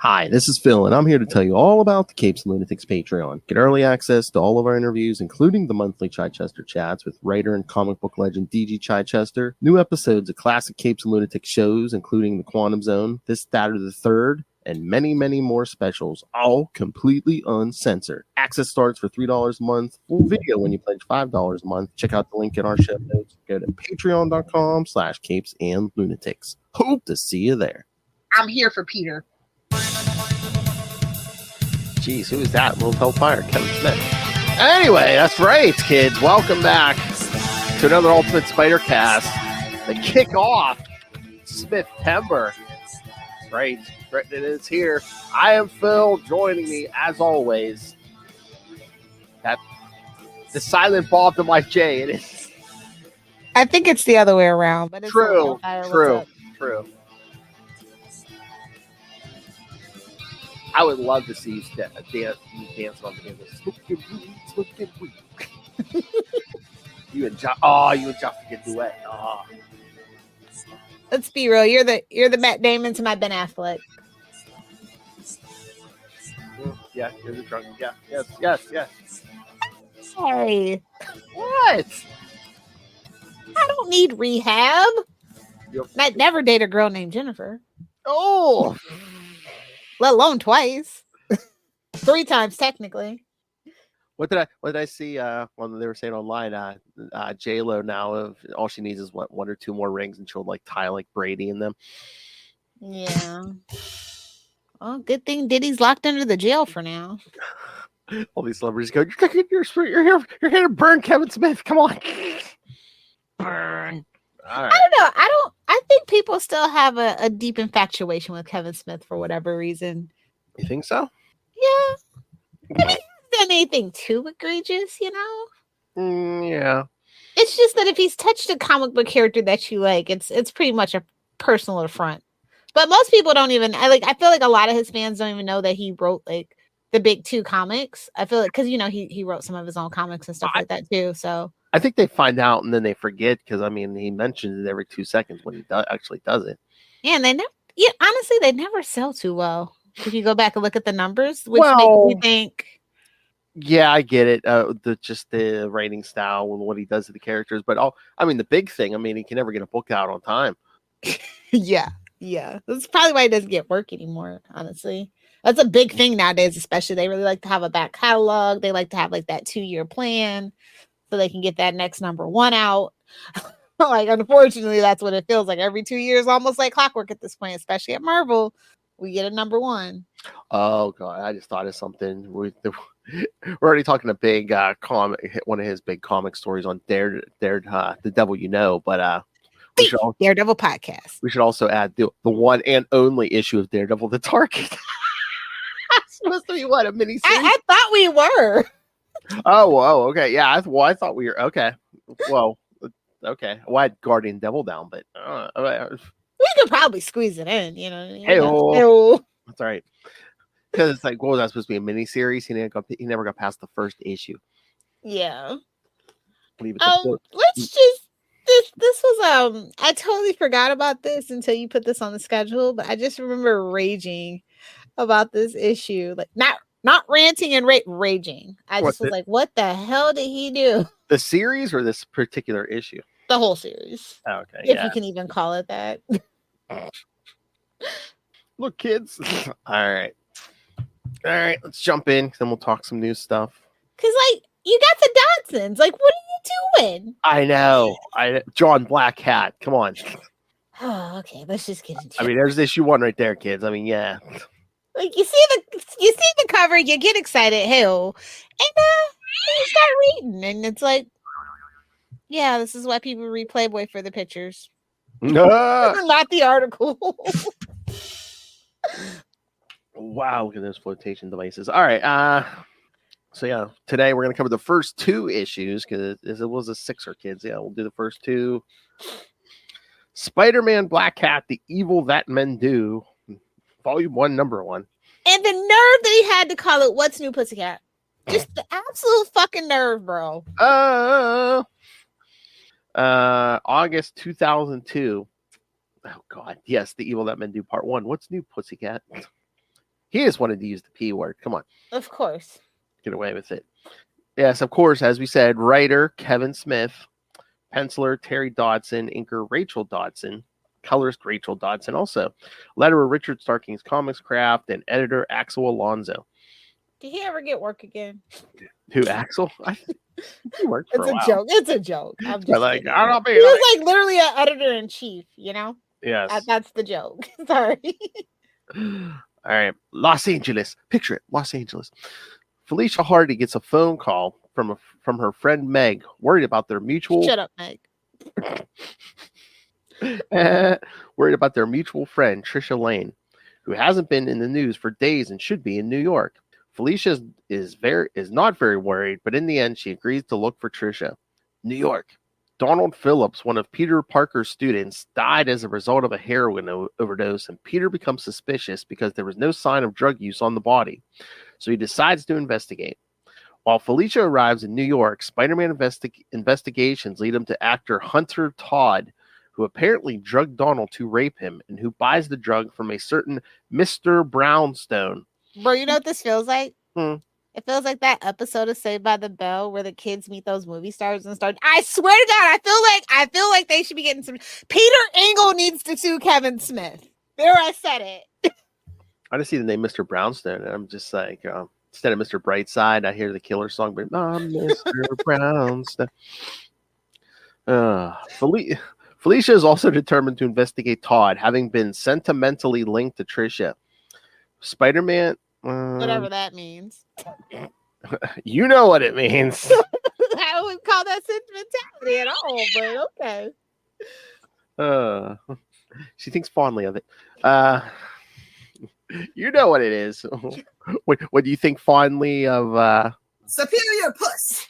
Hi, this is Phil, and I'm here to tell you all about the Capes and Lunatics Patreon. Get early access to all of our interviews, including the monthly Chichester chats with writer and comic book legend DG Chichester, new episodes of classic Capes and Lunatics shows, including The Quantum Zone, This, That, or the Third, and many, many more specials, all completely uncensored. Access starts for $3 a month, full video when you pledge $5 a month. Check out the link in our show notes. Go to patreon.com/capesandlunatics. Hope to see you there. I'm here for Peter. Jeez, who is that? Little Hellfire, Kevin Smith. Anyway, that's right, kids. Welcome back to another Ultimate Spider Cast. The kickoff, Smith-tember. Right, it is here. I am Phil. Joining me, as always, the silent Bob to my J. It is. I think it's the other way around, but it's True. I would love to see you dance on the game. Smoking weed. You and Josh get duet. Oh. Let's be real. You're the Matt Damon to my Ben Affleck. Yeah, you're the drunk. Yeah, yes. Hey, what? I don't need rehab. Yep. I'd never date a girl named Jennifer. Oh. Let alone twice. 3 times technically. What did I see when they were saying online, J-Lo now all she needs is 1 or 2 more rings and she'll like tie like Brady in them. Yeah. Well, good thing Diddy's locked under the jail for now. All these celebrities go, you're here to burn Kevin Smith. Come on. Burn. All right. I don't know. I think people still have a deep infatuation with Kevin Smith for whatever reason. You think so? Yeah. I mean, done anything too egregious, you know? Yeah. It's just that if he's touched a comic book character that you like, it's pretty much a personal affront. But most people don't even. I feel like a lot of his fans don't even know that he wrote like the big 2 comics. I feel like because he wrote some of his own comics and stuff like that too. So I think they find out and then they forget because I mean he mentions it every 2 seconds when he actually does it. Yeah, and they never. Yeah, honestly, they never sell too well. If you go back and look at the numbers, which makes me think. Yeah, I get it. The writing style and what he does to the characters, but the big thing. I mean, he can never get a book out on time. Yeah. That's probably why he doesn't get work anymore. Honestly, that's a big thing nowadays. Especially, they really like to have a back catalog. They like to have like that 2-year plan so they can get that next number 1 out. Like, unfortunately, that's what it feels like every 2 years, almost like clockwork at this point. Especially at Marvel, we get a number 1. Oh God, I just thought of something. We're already talking a big comic, one of his big comic stories on the Devil You Know, but Daredevil podcast. We should also add the one and only issue of Daredevil, the Target. That's supposed to be what, a mini series? I thought we were. Oh, okay, yeah. I thought we were okay. Well, okay. Well, I had Guardian Devil down, but we could probably squeeze it in. You know. Hey-o. That's all right. Because it's like, what was that supposed to be, a mini series? He never got past the first issue. Yeah. Let's just. This was I totally forgot about this until you put this on the schedule, but I just remember raging about this issue, like not ranting and raging. I just was like, what the hell did he do? The series or this particular issue? The whole series. Okay, if you can even call it that. Look, kids. All right, let's jump in, then we'll talk some new stuff. Because you got the Dodsons. Like, what are you doing? I know. John Black Hat. Come on. Oh, okay. Let's just get into it. There's issue 1 right there, kids. Yeah. Like, you see the cover, you get excited, and you start reading, and it's like, yeah, this is why people read Playboy for the pictures, not the article. Wow, look at those flotation devices. All right. So yeah, today we're going to cover the first 2 issues because it was a 6er, kids. Yeah, we'll do the first 2. Spider-Man Black Hat, The Evil That Men Do, Volume 1, Number 1. And the nerve that he had to call it What's New Pussycat. Just the absolute fucking nerve, bro. August 2002. Oh, God. Yes, The Evil That Men Do, Part 1. What's New Pussycat? He just wanted to use the P word. Come on. Of course. Get away with it. Yes, of course, as we said, writer Kevin Smith, penciler Terry Dodson, inker Rachel Dodson, colorist Rachel Dodson also, letterer Richard Starking's Comics Craft, and editor Axel Alonso. Did he ever get work again? Who, Axel? He worked for It's a while. Joke. It's a joke. I'm just like, kidding. I don't He was like literally an editor-in-chief, you know? Yes. That's the joke. Sorry. All right. Los Angeles. Picture it. Los Angeles. Felicia Hardy gets a phone call from her friend Meg, worried about their mutual... Shut up, Meg. Worried about their mutual friend, Trisha Lane, who hasn't been in the news for days and should be in New York. Felicia is not very worried, but in the end, she agrees to look for Trisha. New York. Donald Phillips, one of Peter Parker's students, died as a result of a heroin overdose, and Peter becomes suspicious because there was no sign of drug use on the body. So he decides to investigate. While Felicia arrives in New York, Spider-Man investigations lead him to actor Hunter Todd, who apparently drugged Donald to rape him, and who buys the drug from a certain Mister Brownstone. Bro, you know what this feels like? It feels like that episode of Saved by the Bell where the kids meet those movie stars and start. I swear to God, I feel like they should be getting some. Peter Engel needs to sue Kevin Smith. There, I said it. I just see the name Mister Brownstone, and I'm just like, instead of Mr. Brightside, I hear the Killer song, but Mr. Brownstone. Felicia is also determined to investigate Todd, having been sentimentally linked to Trisha. Spider-Man. Whatever that means. You know what it means. I wouldn't call that sentimentality at all, but okay. She thinks fondly of it. You know what it is. What do you think fondly of? Superior puss.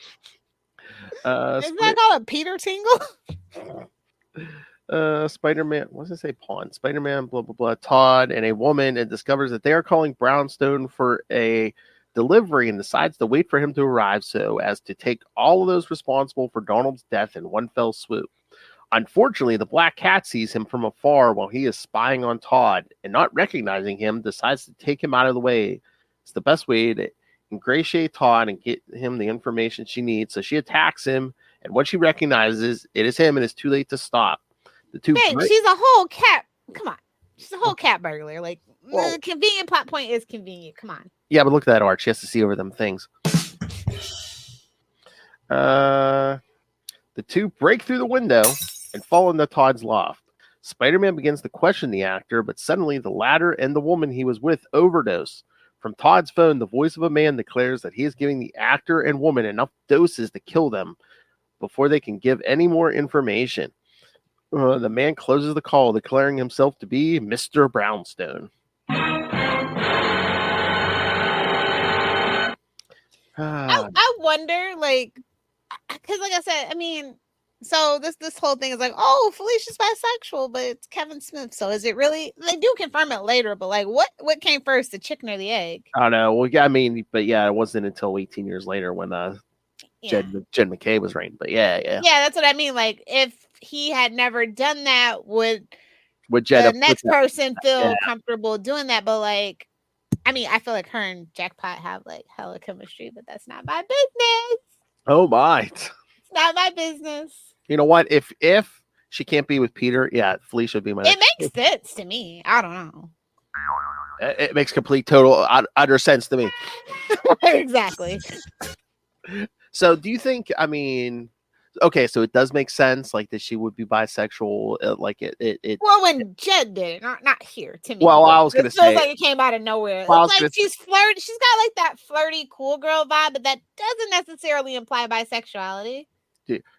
Isn't that called a Peter Tingle? Spider-Man, what does it say? Pawn. Spider-Man, blah, blah, blah. Todd and a woman, and discovers that they are calling Brownstone for a delivery and decides to wait for him to arrive so as to take all of those responsible for Donald's death in one fell swoop. Unfortunately, the Black Cat sees him from afar while he is spying on Todd, and not recognizing him, decides to take him out of the way. It's the best way to ingratiate Todd and get him the information she needs. So she attacks him, and when she recognizes it is him, and it's too late to stop. She's a whole cat. Come on. She's a whole cat burglar. Like, the convenient plot point is convenient. Come on. Yeah, but look at that art. She has to see over them things. The two break through the window and fall into Todd's loft. Spider-Man begins to question the actor, but suddenly the latter and the woman he was with overdose. From Todd's phone, the voice of a man declares that he is giving the actor and woman enough doses to kill them before they can give any more information. The man closes the call, declaring himself to be Mr. Brownstone. I wonder, like, because like I said, I mean, so this whole thing is like, oh, Felicia's bisexual, but it's Kevin Smith. So is it really? They do confirm it later, but like, what came first, the chicken or the egg? I don't know. Well, yeah, I mean, but yeah, it wasn't until 18 years later when Jed McKay was reigning. But yeah, that's what I mean. Like, if he had never done that, would Jed the next person feel comfortable doing that? But like, I mean, I feel like her and Jackpot have like hella chemistry, but that's not my business. Oh my. It's not my business. You know what? If she can't be with Peter, yeah, Felicia would be my. It makes sense to me. I don't know. It makes complete, total, utter sense to me. Exactly. So, do you think? I mean, okay, so it does make sense, like that she would be bisexual, like it. Well, when Jed did it, not here to me. Well, I was going to say, it feels like it came out of nowhere. Well, like she's flirty. She's got like that flirty, cool girl vibe, but that doesn't necessarily imply bisexuality.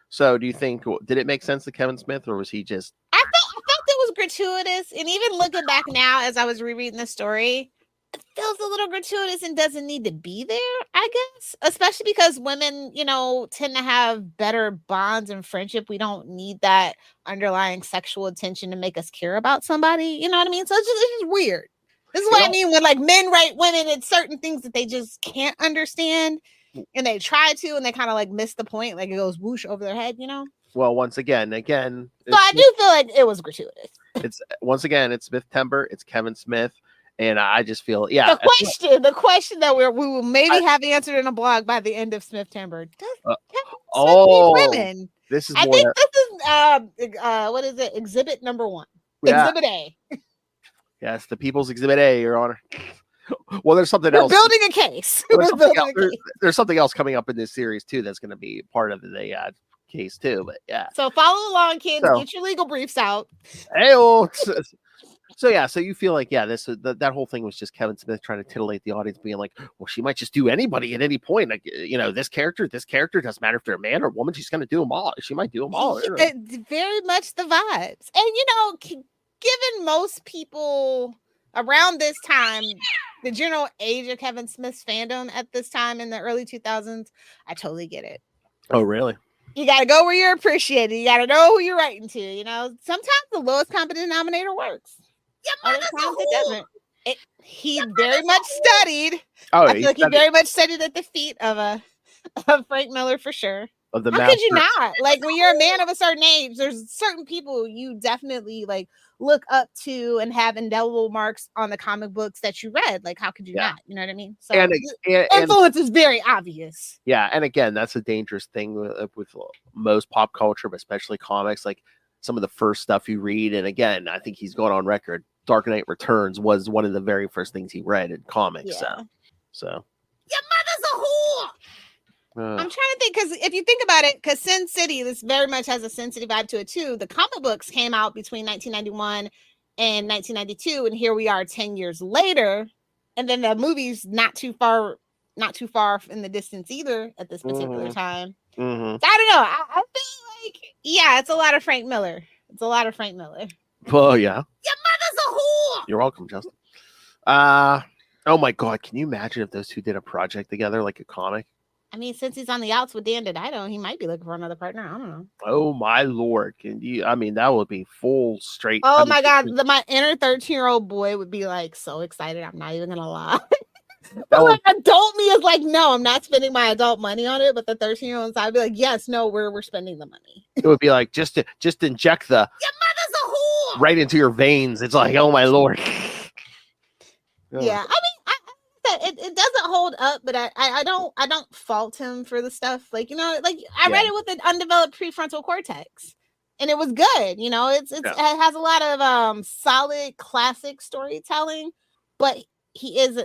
So, do you think, did it make sense to Kevin Smith, or was he just? I felt it was gratuitous, and even looking back now, as I was rereading the story, it feels a little gratuitous and doesn't need to be there, I guess. Especially because women, tend to have better bonds and friendship. We don't need that underlying sexual attention to make us care about somebody. You know what I mean? So it's just weird. This is what I mean when like men write women, it's certain things that they just can't understand. And they try to, and they kind of like miss the point. Like it goes whoosh over their head, Well, once again. So I do feel like it was gratuitous. It's once again, it's Smith-tember. It's Kevin Smith. And I just feel, yeah. The question that we will maybe have answered in a blog by the end of Smith-tember. Does Kevin Smith need women? This is I more think this is what is it? Exhibit number 1. Yeah. Exhibit A. Yes, the People's Exhibit A, Your Honor. Well, there's something We're else. building a case. There's something else coming up in this series too that's going to be part of the case too. But yeah. So follow along, kids. Get your legal briefs out. Hey, so yeah, so you feel like that whole thing was just Kevin Smith trying to titillate the audience, being like, well, she might just do anybody at any point. Like, this character doesn't matter if they're a man or a woman. She's going to do them all. She might do them all. Very much the vibes, and given most people around this time, the general age of Kevin Smith's fandom at this time in the early 2000s, I totally get it. Oh, really? You got to go where you're appreciated. You got to know who you're writing to. Sometimes the lowest common denominator works. Other times it doesn't. He very much studied. I feel like he very much studied at the feet of Frank Miller for sure. How could you not? Like, when you're a man of a certain age, there's certain people you definitely look up to and have indelible marks on the comic books that you read. Like, how could you not? You know what I mean? So influence is very obvious. Yeah, and again, that's a dangerous thing with most pop culture, but especially comics. Like, some of the first stuff you read, and again, I think he's going on record. Dark Knight Returns was one of the very first things he read in comics. Yeah. So. Your mother's a whore. I'm trying to think, because if you think about it, because Sin City, this very much has a Sin City vibe to it too. The comic books came out between 1991 and 1992, and here we are 10 years later, and then the movie's not too far in the distance either at this particular time. Mm-hmm. So I don't know. I feel like, yeah, it's a lot of Frank Miller. Well, yeah. Your mother's a whore. You're welcome, Justin. Oh my God, can you imagine if those two did a project together, like a comic? I mean, since he's on the outs with Dan DiDio, he might be looking for another partner. I don't know. Oh my Lord. That would be full straight. Oh my God. My inner 13-year-old boy would be so excited. I'm not even going to lie. Adult me is like, no, I'm not spending my adult money on it. But the 13-year-old inside would be like, yes, no, we're spending the money. It would be like, just inject the your mother's a whore right into your veins. It's like, oh my Lord. Yeah. I mean, it doesn't hold up, but I don't fault him for the stuff. I read it with an undeveloped prefrontal cortex, and it was good. It has a lot of solid classic storytelling, but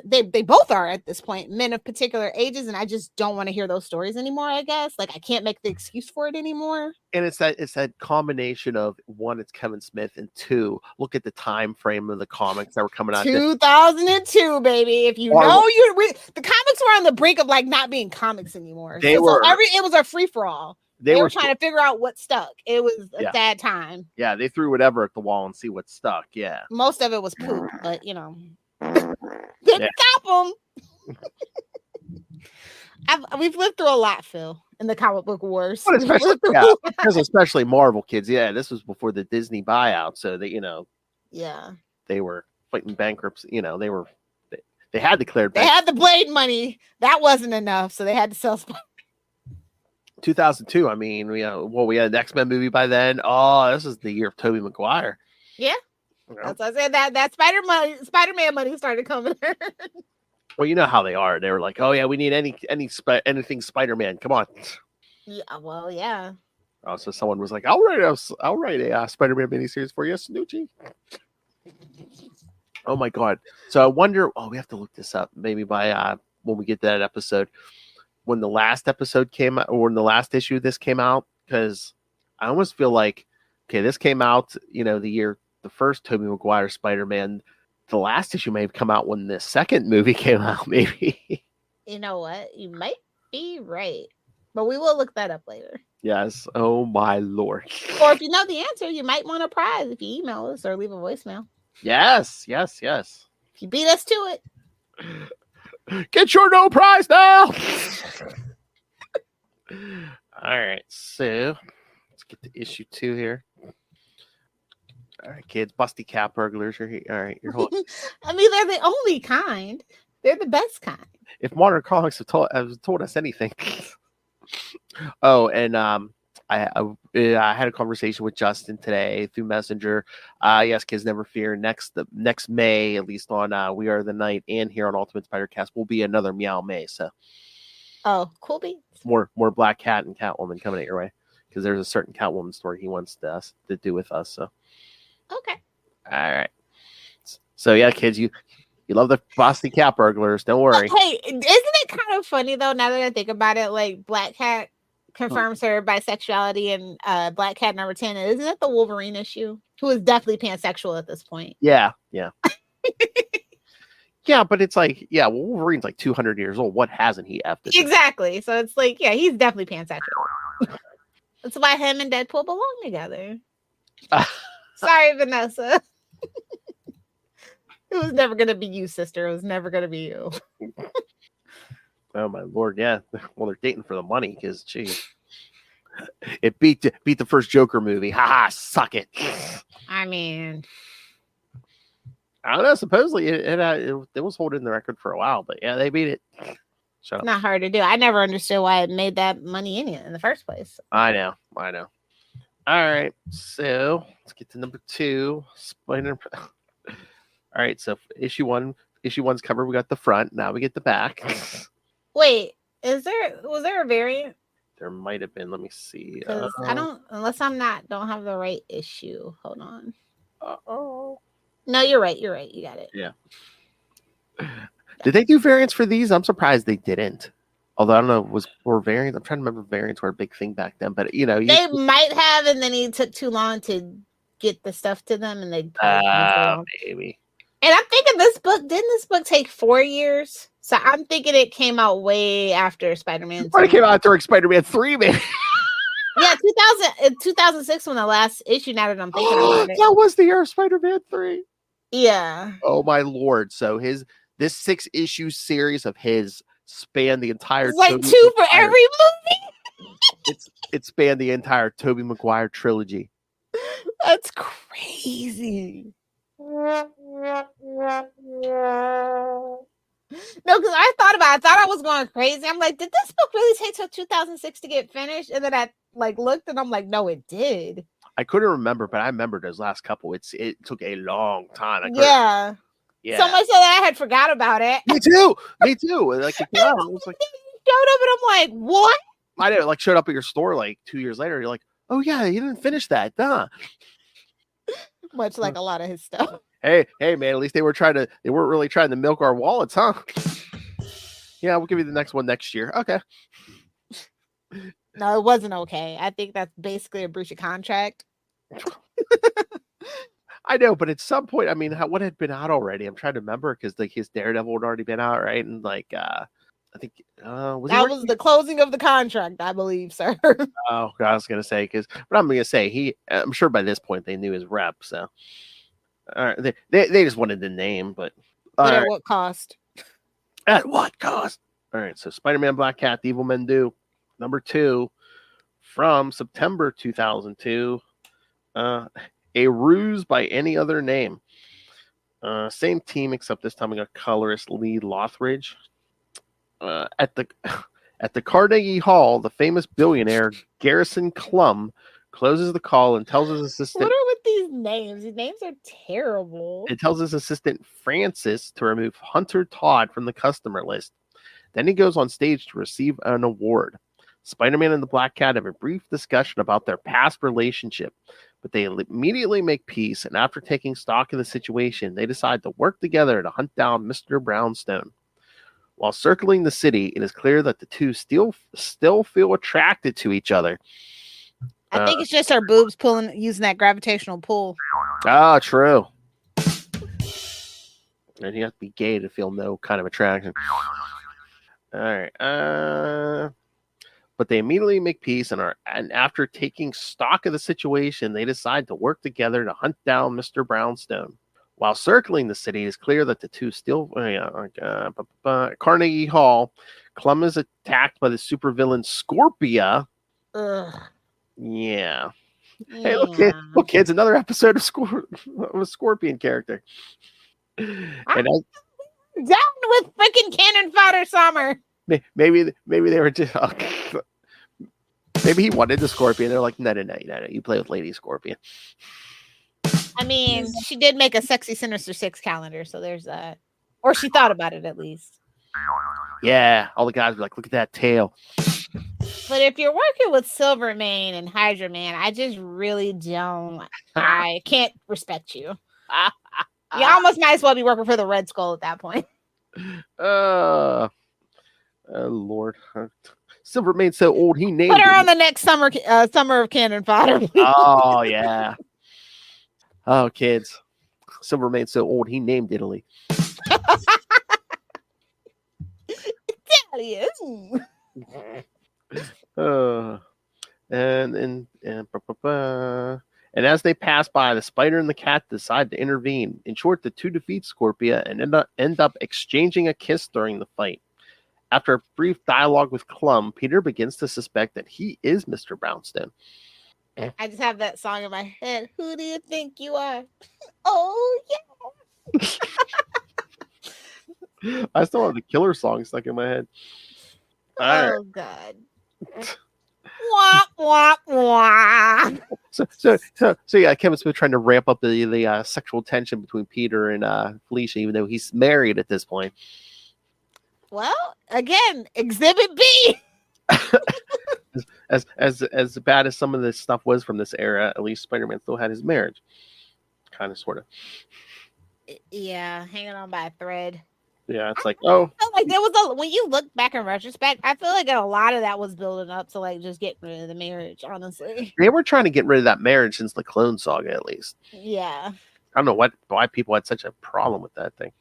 they both are at this point men of particular ages, and I just don't want to hear those stories anymore. I guess I can't make the excuse for it anymore. And it's that combination of, one, it's Kevin Smith, and two, look at the time frame of the comics that were coming out. 2002, baby. If you know the comics were on the brink of not being comics anymore. It was a free for all. They were trying to figure out what stuck. It was a sad time. Yeah, they threw whatever at the wall and see what stuck. Yeah, most of it was poop, but didn't stop them. We've lived through a lot, Phil, in the comic book wars. Because especially Marvel kids. Yeah, this was before the Disney buyout, so that they were fighting bankruptcy. They had declared. They had the Blade money. That wasn't enough, so they had to sell. 2002. I mean, we had an X-Men movie by then. Oh, this is the year of Tobey Maguire. Yeah. That's why I said that Spider-Man money started coming. Well, you know how they are. They were like, "Oh yeah, we need anything Spider-Man. Come on." Yeah. Well, yeah. Oh, so someone was like, "I'll write a Spider-Man miniseries for you, Snoochie." Oh my God! So I wonder. Oh, we have to look this up. Maybe by when we get to that episode, when the last episode came out, or when the last issue of this came out, because I almost feel like, okay, this came out, the year the first Tobey Maguire Spider-Man. The last issue may have come out when the second movie came out, maybe. You know what? You might be right. But we will look that up later. Yes. Oh, my Lord. Or if you know the answer, you might want a prize if you email us or leave a voicemail. Yes. If you beat us to it. Get your no prize now. All right. So let's get to issue 2 here. All right, kids, busty cat burglars are here. All right, you're holding. I mean, they're the only kind. They're the best kind. If modern comics have told us anything. Oh, and I had a conversation with Justin today through Messenger. Yes, kids, never fear. Next May, at least on We Are the Night and here on Ultimate Spider-Cast, will be another Meow May. So, Cool beans. More Black Cat and Catwoman coming at your way, because there's a certain Catwoman story he wants to do with us. So, okay. All right. So yeah, kids, you love the Boston Cat burglars. Don't worry. Hey, isn't it kind of funny though? Now that I think about it, like Black Cat confirms her bisexuality, and Black Cat number 10. Isn't that the Wolverine issue? Who is definitely pansexual at this point. Yeah. Yeah, but it's like, Wolverine's like 200 years old. What hasn't he effed? Exactly. So it's like, yeah, he's definitely pansexual. That's why him and Deadpool belong together. Sorry, Vanessa. It was never gonna be you, sister. It was never gonna be you. Oh my lord, yeah. Well, they're dating for the money, because geez, it beat the first Joker movie. Ha, suck it. I mean, I don't know. Supposedly it was holding the record for a while, but yeah, they beat it. Shut up. Not hard to do. I never understood why it made that money in the first place. I know. All right, so let's get to number 2. Spider. All right, so issue 1's cover. We got the front. Now we get the back. Wait, was there a variant? There might have been. Let me see. I don't have the right issue. Hold on. Oh. No, you're right. You got it. Yeah. Did they do variants for these? I'm surprised they didn't. Although I don't know, were variants? I'm trying to remember, variants were a big thing back then. But they might have, and then it took too long to get the stuff to them, and they maybe. And I'm thinking didn't this book take 4 years? So I'm thinking it came out way after Spider-Man 2. But it came out during Spider-Man 3, man. Yeah, 2006 when the last issue, now that I'm thinking about it. That was the year of Spider-Man 3. Yeah. Oh my lord. So this 6-issue series of his spanned the entire It's like 2 for every movie. It spanned the entire Tobey Maguire trilogy. That's crazy. No, because I thought I was going crazy. I'm like, did this book really take till 2006 to get finished? And then I looked, and I'm like, no, it did. I couldn't remember, but I remember those last couple. It took a long time. Yeah. So much so that I had forgot about it. Me too. Like, it was like, showed up, and I'm like, what? I know, like, showed up at your store like 2 years later. You're like, oh yeah, you didn't finish that, duh. Much like a lot of his stuff. Hey, man, at least they weren't really trying to milk our wallets, huh? Yeah, we'll give you the next one next year. Okay. No, it wasn't okay. I think that's basically a breach of contract. I know, but at some point, I mean, what had been out already? I'm trying to remember, because like his Daredevil had already been out, right? And like, I think was the closing of the contract, I believe, sir. Oh, I was gonna say, but I'm gonna say I'm sure by this point they knew his rep, so they just wanted the name, but at what cost? At what cost? All right, so Spider-Man Black Cat, The Evil Men Do, number 2, from September 2002. A Ruse by Any Other Name. Same team, except this time we got colorist Lee Lothridge. At the Carnegie Hall, the famous billionaire Garrison Clum closes the call and tells his assistant. What are with these names? These names are terrible. It tells his assistant Francis to remove Hunter Todd from the customer list. Then he goes on stage to receive an award. Spider-Man and the Black Cat have a brief discussion about their past relationship, but they immediately make peace, and after taking stock of the situation, they decide to work together to hunt down Mister Brownstone. While circling the city, it is clear that the two still feel attracted to each other. I think it's just our boobs using that gravitational pull. Ah, true. And you have to be gay to feel no kind of attraction. All right. But they immediately make peace, and after taking stock of the situation, they decide to work together to hunt down Mr. Brownstone. While circling the city, it is clear that the two still Carnegie Hall. Clum is attacked by the supervillain Scorpia. Ugh. Yeah. Hey, look, kids, another episode of a Scorpion character. And down with freaking cannon fodder summer. Maybe they were just. Maybe he wanted the Scorpion. They're like, no. You play with Lady Scorpion. I mean, she did make a sexy Sinister Six calendar, so there's that. Or she thought about it at least. Yeah, all the guys were like, look at that tail. But if you're working with Silvermane and Hydra Man, I just really don't. I can't respect you. You almost might as well be working for the Red Skull at that point. Oh Lord. Silvermane's so old, he named Put her it. on the next Summer of Cannon Fodder. Oh, yeah. Oh, kids. Silvermane's so old, he named Italy. Italian. And as they pass by, the Spider and the Cat decide to intervene. In short, the two defeat Scorpia and end up exchanging a kiss during the fight. After a brief dialogue with Clum, Peter begins to suspect that he is Mr. Brownstone. I just have that song in my head. Who do you think you are? Oh, yeah. I still have the Killer song stuck in my head. Oh, God. Wah, wah, wah. So yeah, Kevin Smith trying to ramp up the sexual tension between Peter and Felicia, even though he's married at this point. Well, again, Exhibit B. As bad as some of this stuff was from this era, at least Spider-Man still had his marriage, kind of, sort of. Yeah, hanging on by a thread. Yeah, it's like, oh, I feel like there was when you look back in retrospect, I feel like a lot of that was building up to like just get rid of the marriage. Honestly, they were trying to get rid of that marriage since the Clone Saga, at least. Yeah, I don't know why people had such a problem with that thing.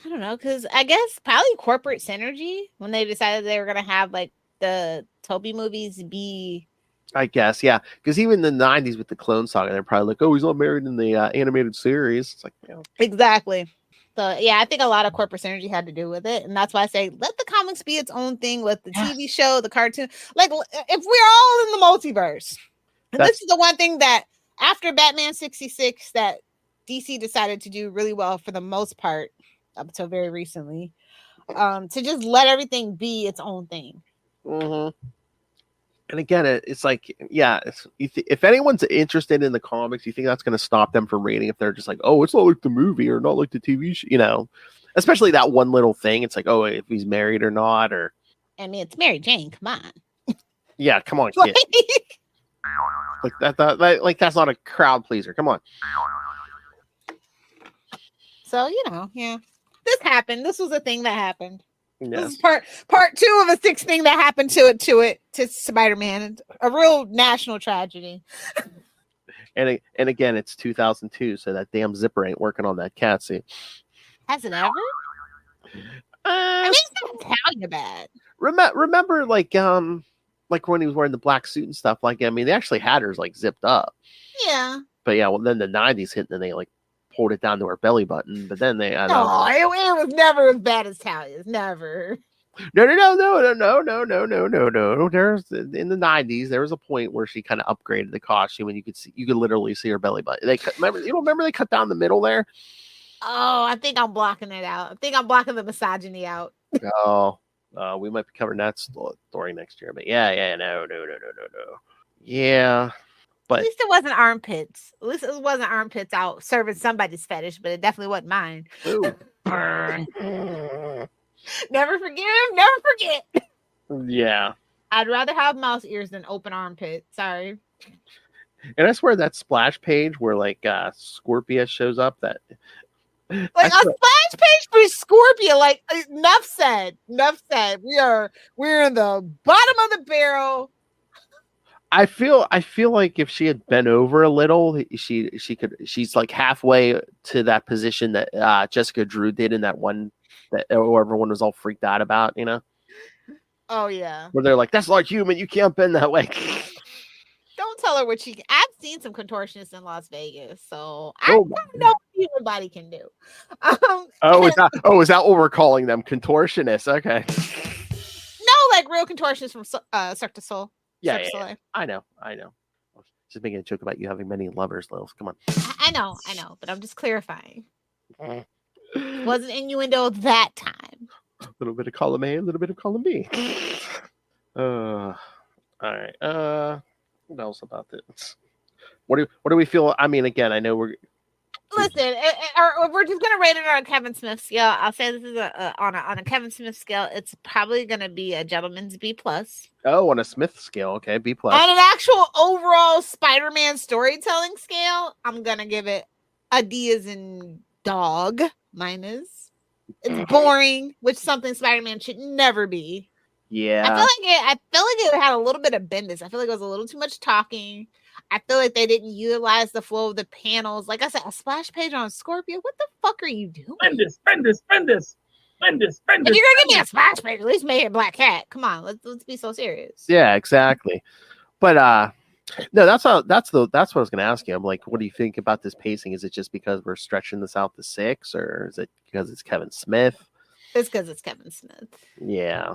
I don't know, because I guess probably corporate synergy when they decided they were gonna have like the Toby movies be. I guess, yeah, because even in the 90s with the Clone Saga, they're probably like, oh, he's not married in the animated series. It's like, you know. Exactly. So yeah, I think a lot of corporate synergy had to do with it, and that's why I say let the comics be its own thing. Let the TV show, the cartoon, like if we're all in the multiverse, and this is the one thing that after Batman 66 that DC decided to do really well for the most part up until very recently, to just let everything be its own thing. Mm-hmm. And again, it's like, yeah, if anyone's interested in the comics, you think that's going to stop them from reading if they're just like, oh, it's not like the movie or not like the TV show, you know, especially that one little thing. It's like, oh, if he's married or not, or. I mean, it's Mary Jane. Come on. Yeah, come on, kid. Like that's not a crowd pleaser. Come on. So, you know, yeah, this happened. This was a thing that happened. Yes. This is part 2 of a 6 thing that happened to Spider-Man. A real national tragedy. And again, it's 2002, so that damn zipper ain't working on that cat suit. Has it ever? I mean, it's not Italian bad. Remember, like when he was wearing the black suit and stuff. Like, I mean, they actually had hers like zipped up. Yeah. But yeah, well, then the 90s hit, and then they like pulled it down to her belly button. But then they it was never as bad as Talia's. Never. No. There's in the 90s, there was a point where she kind of upgraded the costume, and you could literally see her belly button. They remember they cut down the middle there. Oh, I think I'm blocking it out. I think I'm blocking the misogyny out. Oh, we might be covering that story next year. But yeah, no. Yeah. But at least it wasn't armpits. At least it wasn't armpits out serving somebody's fetish, but it definitely wasn't mine. Ooh. Never forgive, never forget. Yeah. I'd rather have mouse ears than open armpit. Sorry. And I swear that splash page where like Scorpia shows up, that like a splash page for Scorpia, like enough said. We're in the bottom of the barrel. I feel like if she had bent over a little, she's like halfway to that position that Jessica Drew did in that one that everyone was all freaked out about, you know? Oh yeah. Where they're like, that's not human, you can't bend that way. Don't tell her what she. I've seen some contortionists in Las Vegas, so I don't know what human body can do. Is that what we're calling them? Contortionists? Okay. No, like real contortionists from Cirque du Soleil. Yeah. I know. Just making a joke about you having many lovers, Lilith. Come on. I know, but I'm just clarifying. Wasn't innuendo that time. A little bit of column A, a little bit of column B. All right. What else about this? What do we feel? I mean, again, I know we're. Listen, we're just gonna rate it on a Kevin Smith scale. I'll say this is on a Kevin Smith scale. It's probably gonna be a gentleman's B plus. Oh, on a Smith scale, okay, B plus. On an actual overall Spider-Man storytelling scale, I'm gonna give it a D as in dog minus. It's boring, which is something Spider-Man should never be. Yeah. I feel like it had a little bit of Bendis. I feel like it was a little too much talking. I feel like they didn't utilize the flow of the panels. Like I said, a splash page on Scorpio. What the fuck are you doing? Bendis. If you're gonna give me a splash page, at least make it Black Cat. Come on, let's be so serious. Yeah, exactly. But no, that's what I was gonna ask you. I'm like, what do you think about this pacing? Is it just because we're stretching this out to 6, or is it because it's Kevin Smith? It's because it's Kevin Smith. Yeah.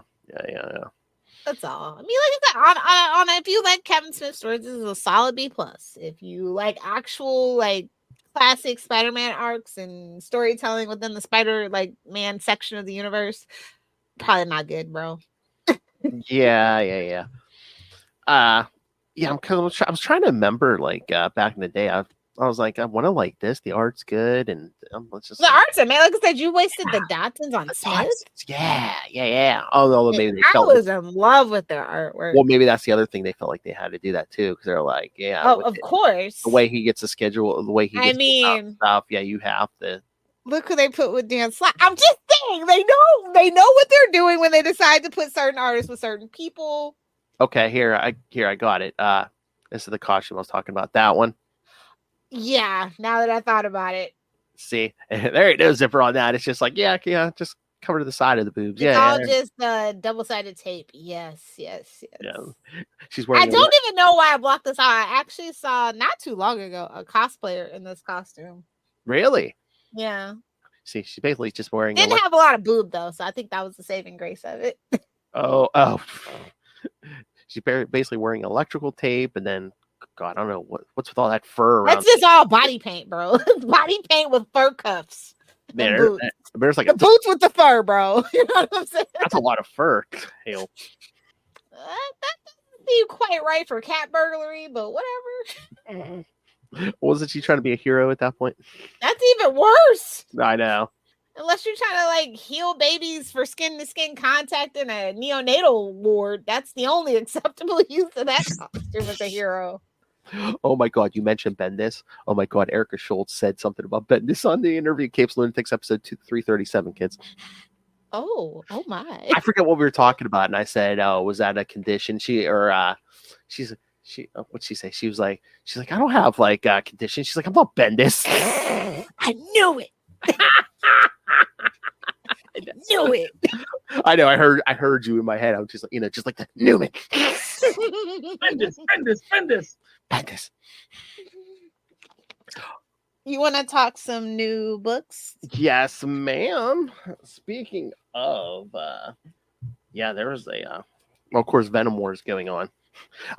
That's all. I mean, like I said, if you like Kevin Smith stories, this is a solid B plus. If you like actual like classic Spider-Man arcs and storytelling within the Spider-Man section of the universe, probably not good, bro. Yeah. I was trying to remember, like, back in the day. I was like, I want to like this. The art's good, and let's just. The art's man. Like I said, you wasted the Dotsons on Smith. Yeah. Oh no, maybe I was in love with their artwork. Well, maybe that's the other thing. They felt like they had to do that too, because they're like, yeah. Oh, of course. The way he gets a schedule, the way he gets stuff. Yeah, you have to. Look who they put with Dan Slott. I'm just saying, they know what they're doing when they decide to put certain artists with certain people. Okay, here I got it. This is the costume I was talking about. That one. Yeah, now that I thought about it. See, there ain't no zipper on that. It's just like, yeah, just cover to the side of the boobs. It's all just double-sided tape. Yes. Yeah. She's wearing. I don't even know why I blocked this out. I actually saw not too long ago a cosplayer in this costume. Really? Yeah. See, she's basically just wearing. Didn't have a lot of boob though, so I think that was the saving grace of it. Oh. She's basically wearing electrical tape, and then. God, I don't know what's with all that fur around. That's just all body paint, bro. Body paint with fur cuffs. There's like the boots with the fur, bro. You know what I'm saying? That's a lot of fur. Hell. That doesn't seem quite right for cat burglary, but whatever. Wasn't she trying to be a hero at that point? That's even worse. I know. Unless you're trying to like heal babies for skin to skin contact in a neonatal ward, that's the only acceptable use of that costume as a hero. Oh my God, you mentioned Bendis. Oh my God, Erica Schultz said something about Bendis on the interview. Capes Lunatics episode 337, kids. Oh my. I forget what we were talking about, and I said, "Oh, was that a condition?" What'd she say? She's like, I don't have like a condition. She's like, I'm not Bendis. I knew it. I knew it. I know. I heard you in my head. I was just like, just like that. Knew it. Bendis. You want to talk some new books? Yes, ma'am. Speaking of, there was a, of course, Venom War is going on.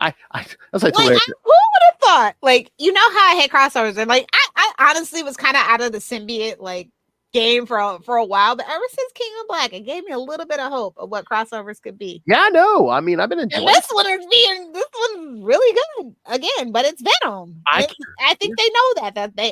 Who would have thought? Like, you know how I hate crossovers, and like, I honestly was kind of out of the symbiote like game for a while, but ever since King of Black, it gave me a little bit of hope of what crossovers could be. Yeah, no, I mean, I've been enjoying this one's really good again, but it's Venom. I think they know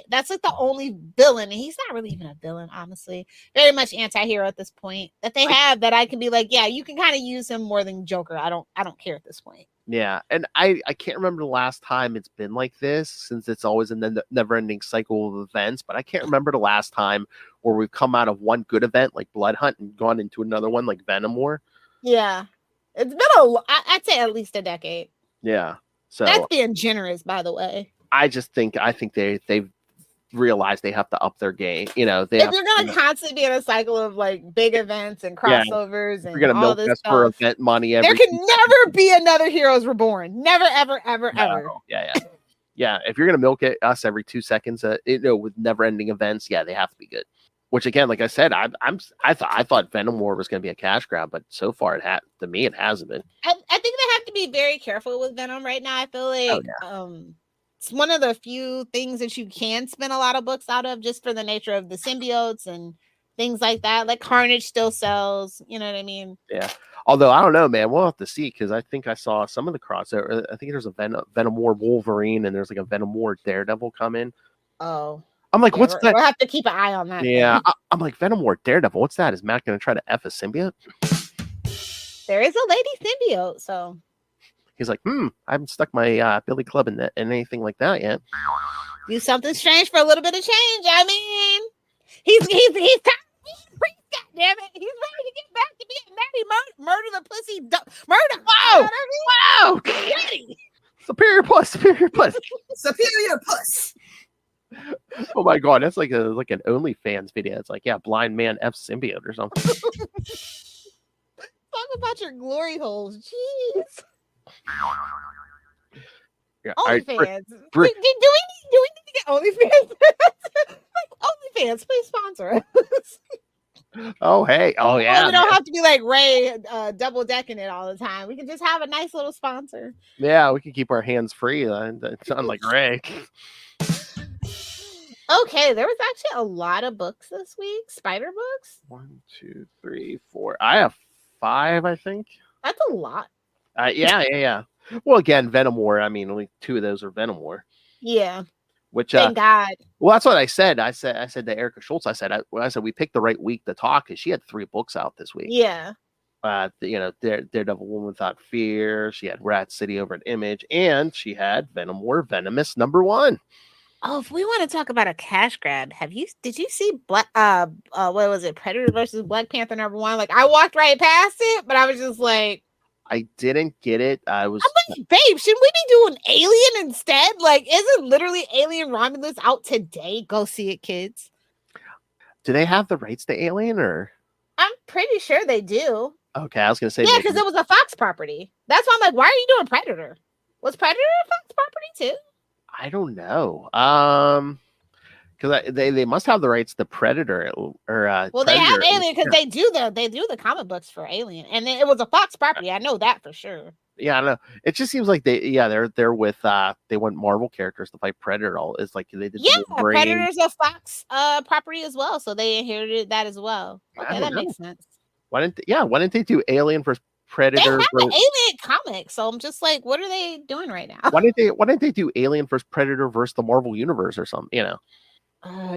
that's like the only villain, and he's not really even a villain, honestly. Very much anti-hero at this point that they have that I can be like, yeah, you can kind of use him more than Joker. I don't care at this point. Yeah, and I can't remember the last time it's been like this, since it's always a never-ending cycle of events, but I can't remember the last time where we've come out of one good event like Blood Hunt and gone into another one like Venom War. Yeah, it's been I'd say at least a decade. Yeah, so that's being generous, by the way. I think they've realized they have to up their game. If they're gonna constantly be in a cycle of like big events and crossovers and gonna all milk this us stuff for event money. There can never be another Heroes Reborn. Never, ever. Yeah. If you're gonna milk us every 2 seconds, with never-ending events, they have to be good. Which again, like I said, I thought Venom War was gonna be a cash grab, but so far it hasn't been. I think they have to be very careful with Venom right now. I feel like it's one of the few things that you can spin a lot of books out of, just for the nature of the symbiotes and things like that. Like Carnage still sells. You know what I mean? Yeah. Although I don't know, man, we'll have to see because I think I saw some of the crossover. I think there's a Venom War Wolverine and there's like a Venom War Daredevil come in. Oh, I'm like, yeah, what's that? We'll have to keep an eye on that. Yeah, I'm like Venom War Daredevil. What's that? Is Matt going to try to F a symbiote? There is a lady symbiote, so He's like, I haven't stuck my Billy Club in anything like that yet. do something strange for a little bit of change. I mean, he's tired of being a priest, goddammit. He's ready to get back to being Natty murder the pussy, murder. Whoa! Whoa! Ready. Superior puss. Superior puss. Oh my god, that's like an OnlyFans video. It's like, yeah, blind man F symbiote or something. Talk about your glory holes, jeez. Yeah, OnlyFans. Do we need to get OnlyFans? Like OnlyFans, please sponsor us. Oh hey, oh yeah. We don't have to be like Ray double decking it all the time. We can just have a nice little sponsor. Yeah, we can keep our hands free. It's not like Ray. Okay, there was actually a lot of books this week. Spider books. 1, 2, 3, 4. I have 5, I think. That's a lot. Yeah. Well, again, Venom War. I mean, only 2 of those are Venom War. Yeah. Which thank God. Well, that's what I said. I said to Erica Schultz. I said we picked the right week to talk because she had 3 books out this week. Yeah. Daredevil Woman Without Fear. She had Rat City over at Image, and she had Venom War Venomous #1. Oh, if we want to talk about a cash grab, did you see what was it, Predator versus Black Panther #1? Like, I walked right past it, but I was just like, I didn't get it. I'm like, babe, shouldn't we be doing Alien instead? Like, isn't literally Alien Romulus out today? Go see it, kids. Do they have the rights to Alien, or? I'm pretty sure they do. Okay, I was gonna say, yeah, because it was a Fox property. That's why I'm like, why are you doing Predator? Was Predator a Fox property too? I don't know. Because they must have the rights to Predator or well, Predator. they have Alien because they do the comic books for Alien, and it was a Fox property. I know that for sure. Yeah, I know. It just seems like they're with they want Marvel characters to fight Predator. It's like they did. Yeah, Predator's a Fox property as well, so they inherited that as well. Okay, that makes sense. Why didn't they do Alien versus Predator? They have the Alien comic, so I'm just like, what are they doing right now? Why didn't they do Alien versus Predator versus the Marvel Universe or something? You know.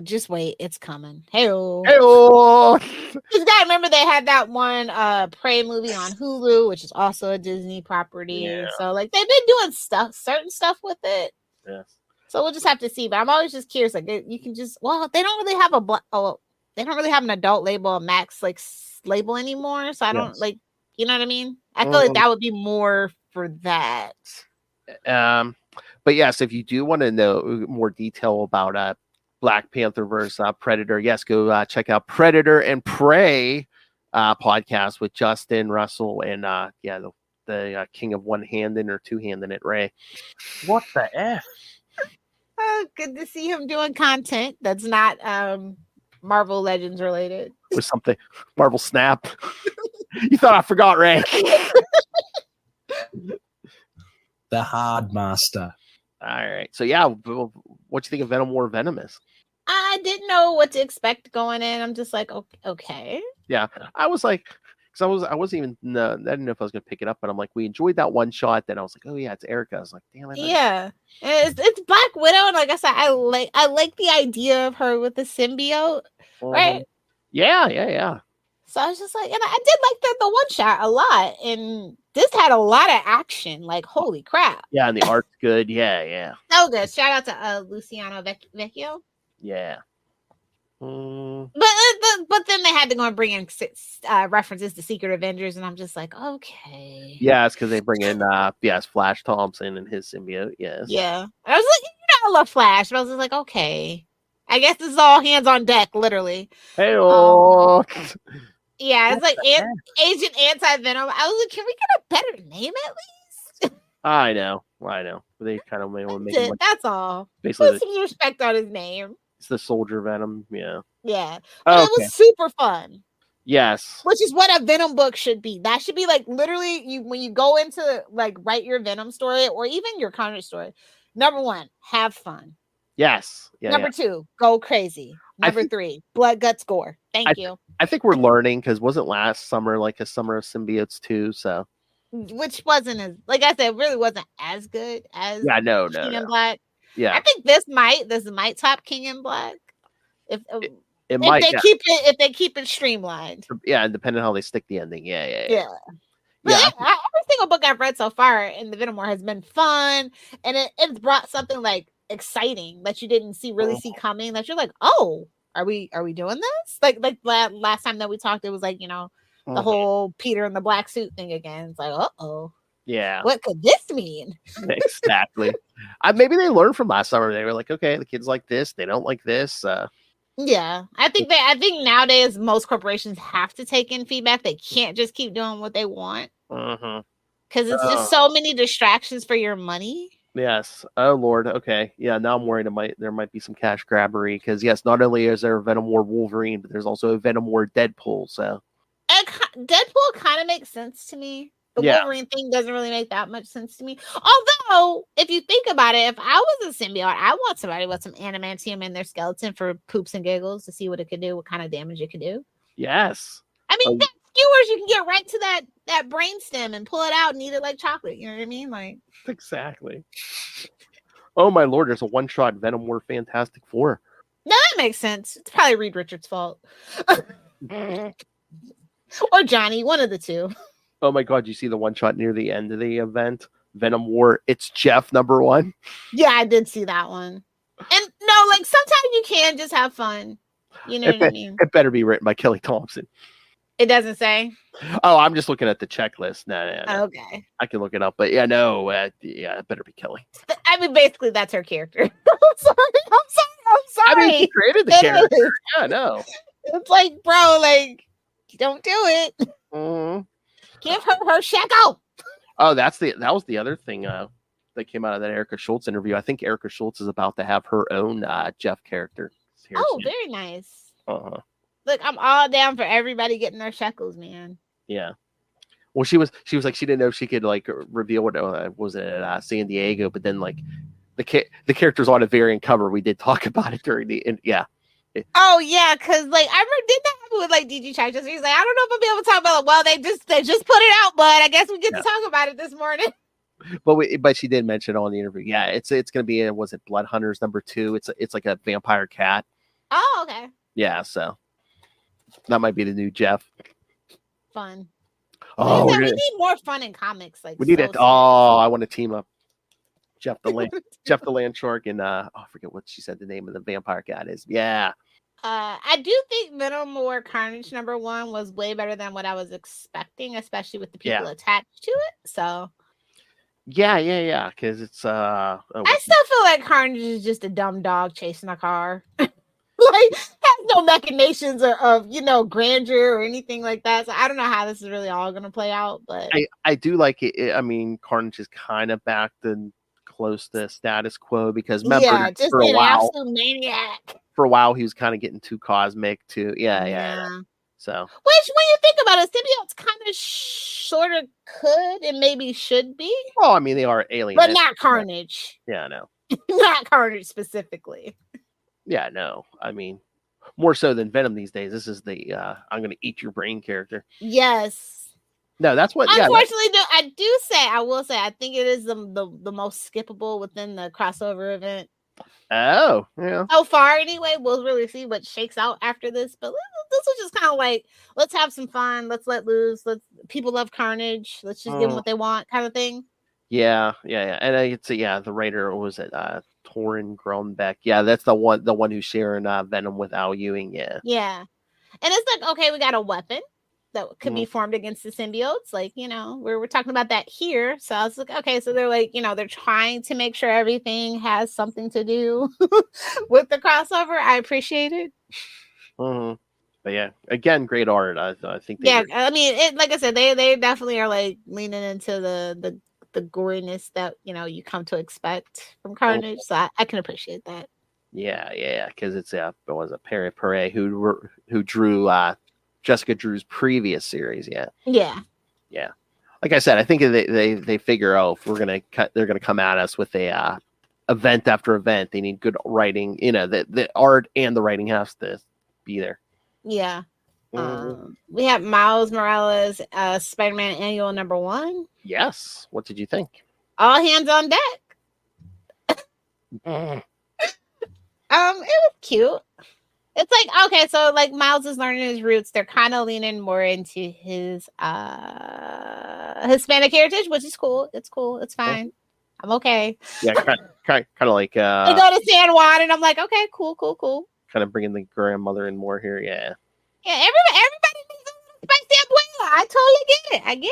Just wait, it's coming. Hey-o. Just gotta remember they had that one Prey movie on Hulu, which is also a Disney property. Yeah. So like they've been doing certain stuff with it. Yes. So we'll just have to see. But I'm always just curious. Like you can just they don't really have they don't really have an adult label, a max like label anymore. So I don't like, you know what I mean? I feel like that would be more for that. But yes, if you do want to know more detail about Black Panther versus Predator, yes, go check out Predator and Prey podcast with Justin Russell and the king of one-handed or two-handed it, Ray. What the F? Good to see him doing content that's not Marvel Legends related. Or something. Marvel Snap. You thought I forgot, Ray. The Hard Master. All right. So yeah, what do you think of Venom War Venomous? I didn't know what to expect going in. I'm just like, okay. Yeah, I was like, because I wasn't even, I didn't know if I was going to pick it up, but I'm like, we enjoyed that one shot. Then I was like, oh yeah, it's Erica. I was like, damn it. Yeah, it's Black Widow, and like I said, I like the idea of her with the symbiote, right? Yeah. So I was just like, and I did like the one shot a lot, and this had a lot of action. Like, holy crap! Yeah, and the art's good. Yeah. So good. Shout out to Luciano Vecchio. Yeah. But then they had to go and bring in references to Secret Avengers, and I'm just like, okay. Yeah, it's because they bring in Flash Thompson and his symbiote. Yes. Yeah. And I was like, I love Flash, but I was just like, okay. I guess this is all hands on deck, literally. Hey, yeah, it's like Agent Anti-Venom. I was like, can we get a better name at least? I know. They kind of may want to make it. That's all. Basically, put some respect on his name. It's the Soldier Venom. Yeah. Yeah. But it was super fun. Yes. Which is what a Venom book should be. That should be like literally when you go into like write your Venom story or even your Carnage story. Number 1, have fun. Yes. Yeah, Number 2, go crazy. Number 3, blood, guts, gore. Thank you. I think we're learning because wasn't last summer like a summer of symbiotes too? So Which wasn't as, like I said, really wasn't as good as no. King in Black. Yeah, I think this might top King in Black if might. If they keep it streamlined. Yeah, depending on how they stick the ending. Yeah. But every single book I've read so far in the Venom War has been fun, and it's brought something like exciting that you didn't see coming. That you're like, oh, are we doing this? Like last time that we talked, it was like the whole Peter in the black suit thing again. It's like, yeah, what could this mean? Exactly. Maybe they learned from last summer. They were like, okay, the kids like this, they don't like this. Yeah, I think nowadays most corporations have to take in feedback. They can't just keep doing what they want. Because it's just so many distractions for your money. Yes. Oh Lord. Okay. Yeah. Now I'm worried there might be some cash grabbery because yes, not only is there a Venom War Wolverine, but there's also a Venom War Deadpool. So Deadpool kind of makes sense to me. The Wolverine thing doesn't really make that much sense to me. Although, if you think about it, if I was a symbiote, I want somebody with some adamantium in their skeleton for poops and giggles to see what it could do, what kind of damage it could do. Yes. I mean, that skewers, you can get right to that brain stem and pull it out and eat it like chocolate. You know what I mean? Like exactly. Oh my Lord! There's a one-shot Venom War Fantastic Four. No, that makes sense. It's probably Reed Richards' fault, or Johnny, one of the two. Oh my God! You see the one-shot near the end of the event, Venom War. It's Jeff #1. Yeah, I did see that one. And no, like sometimes you can just have fun. You know what I mean? It better be written by Kelly Thompson. It doesn't say. Oh, I'm just looking at the checklist. No. Okay. I can look it up, but it better be Kelly. I mean, basically, that's her character. I'm sorry. I mean, she created the character. Yeah, no. It's like, bro, like, don't do it. Give her shackle. Oh, that was the other thing that came out of that Erica Schultz interview. I think Erica Schultz is about to have her own Jeff character. Oh, very nice. Look, I'm all down for everybody getting their shekels, man. Yeah. Well, she was like she didn't know if she could like reveal what was it at San Diego, but then like the character's on a variant cover. We did talk about it during Oh yeah, because like I remember did that happen with like DG Chachester. He's like, I don't know if I'll be able to talk about it. Well, they just put it out, but I guess we get to talk about it this morning. But she did mention on the interview. Yeah, it's gonna be was it Blood Hunters #2? It's like a vampire cat. Oh, okay. Yeah, so that might be the new Jeff. Fun. Oh, we need more fun in comics. Like we need it. Oh, I want to team up Jeff the Land Shark and I forget what she said the name of the vampire cat is. Yeah. I do think Venom War Carnage #1 was way better than what I was expecting, especially with the people attached to it. So yeah, because it's I still feel like Carnage is just a dumb dog chasing a car. Like has no machinations of grandeur or anything like that. So I don't know how this is really all gonna play out, but I do like it. I mean, Carnage is kind of back to close to status quo because remember just for a an while, absolute maniac. For a while, he was kind of getting too cosmic too. Yeah. So, which when you think about it, symbiotes kind of sort of could and maybe should be. Well, I mean, they are aliens, but not Carnage. Yeah, no, not Carnage specifically. Yeah, no. I mean, more so than Venom these days. This is the I'm going to eat your brain character. Yes. No, that's what. Unfortunately, I will say, I think it is the most skippable within the crossover event. Oh, yeah. So far, anyway, we'll really see what shakes out after this. But this was just kind of like, let's have some fun. Let's let loose. People love Carnage. Let's just give them what they want, kind of thing. Yeah. And I could say, the writer was it Torin Grunbeck. Yeah, that's the one who's sharing Venom with Al Ewing. Yeah. And it's like, okay, we got a weapon that could be formed against the symbiotes. Like, we're talking about that here. So I was like, okay, so they're like, they're trying to make sure everything has something to do with the crossover. I appreciate it. But yeah, again, great art. I think. I mean, like I said, they definitely are like leaning into the goriness that you come to expect from Carnage. So I can appreciate that. Yeah, because it's was a Perich who drew Jessica Drew's previous series. Yeah. Like I said, I think they figure, if we're gonna they're gonna come at us with a event after event. They need good writing. The art and the writing has to be there. Yeah. We have Miles Morales, Spider-Man Annual #1. Yes. What did you think? All hands on deck. It was cute. It's like, okay, so like Miles is learning his roots. They're kind of leaning more into his Hispanic heritage, which is cool. It's cool. It's fine. I'm okay. Yeah, kind of like they go to San Juan, and I'm like, okay, cool. Kind of bringing the grandmother in more here. Yeah. Yeah, everybody needs a spicy abuela. I totally get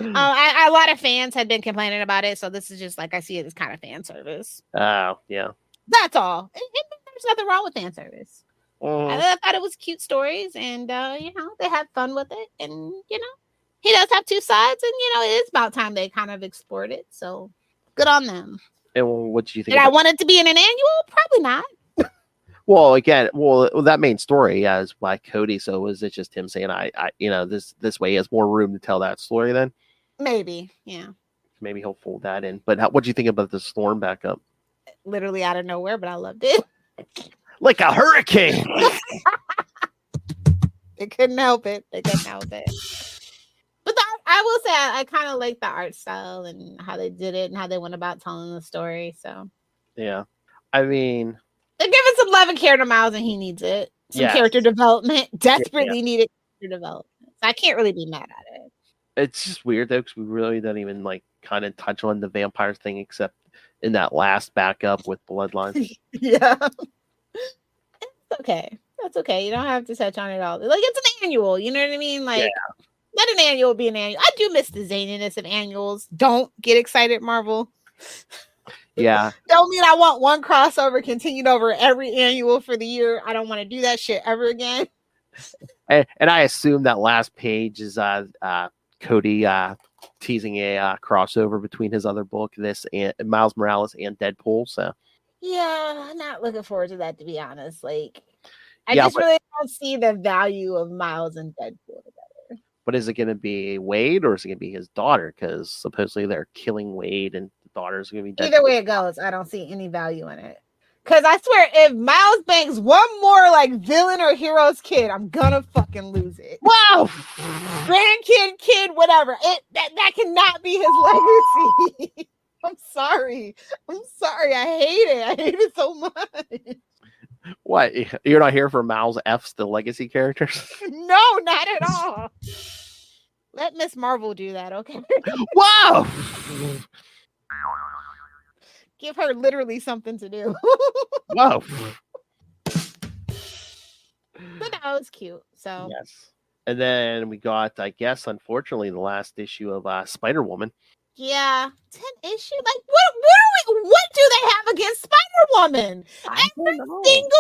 it. A lot of fans had been complaining about it, so this is just like I see it as kind of fan service. Oh, yeah. That's all. There's nothing wrong with fan service. I thought it was cute stories, and they had fun with it, and he does have two sides, and it is about time they kind of explored it. So good on them. And what do you think? Did I want it to be in an annual? Probably not. Well, again, that main story is by Cody. So was it just him saying, "I this way he has more room to tell that story"? Then maybe, yeah. Maybe he'll fold that in. But what do you think about the storm backup? Literally out of nowhere, but I loved it. Like a hurricane. They couldn't help it. But I will say I kind of like the art style and how they did it and how they went about telling the story. So yeah, I mean, they're giving some love and care to Miles, and he needs it. Some character development, desperately needed character development. So I can't really be mad at it. It's just weird though, because we really didn't even like kind of touch on the vampire thing except in that last backup with Bloodlines. Yeah, it's okay. That's okay. You don't have to touch on it all. Like it's an annual. You know what I mean? Like let an annual be an annual. I do miss the zaniness of annuals. Don't get excited, Marvel. Yeah. Don't mean I want one crossover continued over every annual for the year. I don't want to do that shit ever again. And I assume that last page is Cody teasing a crossover between his other book, this and Miles Morales and Deadpool. So yeah, I'm not looking forward to that, to be honest. Like I just really don't see the value of Miles and Deadpool together. But is it going to be Wade or is it going to be his daughter? Because supposedly they're killing Wade and the daughter's going to be Deadpool. Either way it goes, I don't see any value in it. Because I swear, if Miles bangs one more like villain or hero's kid, I'm gonna fucking lose it. Wow! Grandkid, kid, whatever. That cannot be his legacy. I'm sorry. I hate it so much. What? You're not here for Miles F's the legacy characters? No, not at all. Let Miss Marvel do that, okay? Wow! Give her literally something to do. Whoa. But that was cute. So yes. And then we got, I guess, unfortunately, the last issue of Spider-Woman. Yeah, 10 issue. Like, what do they have against Spider-Woman? Every single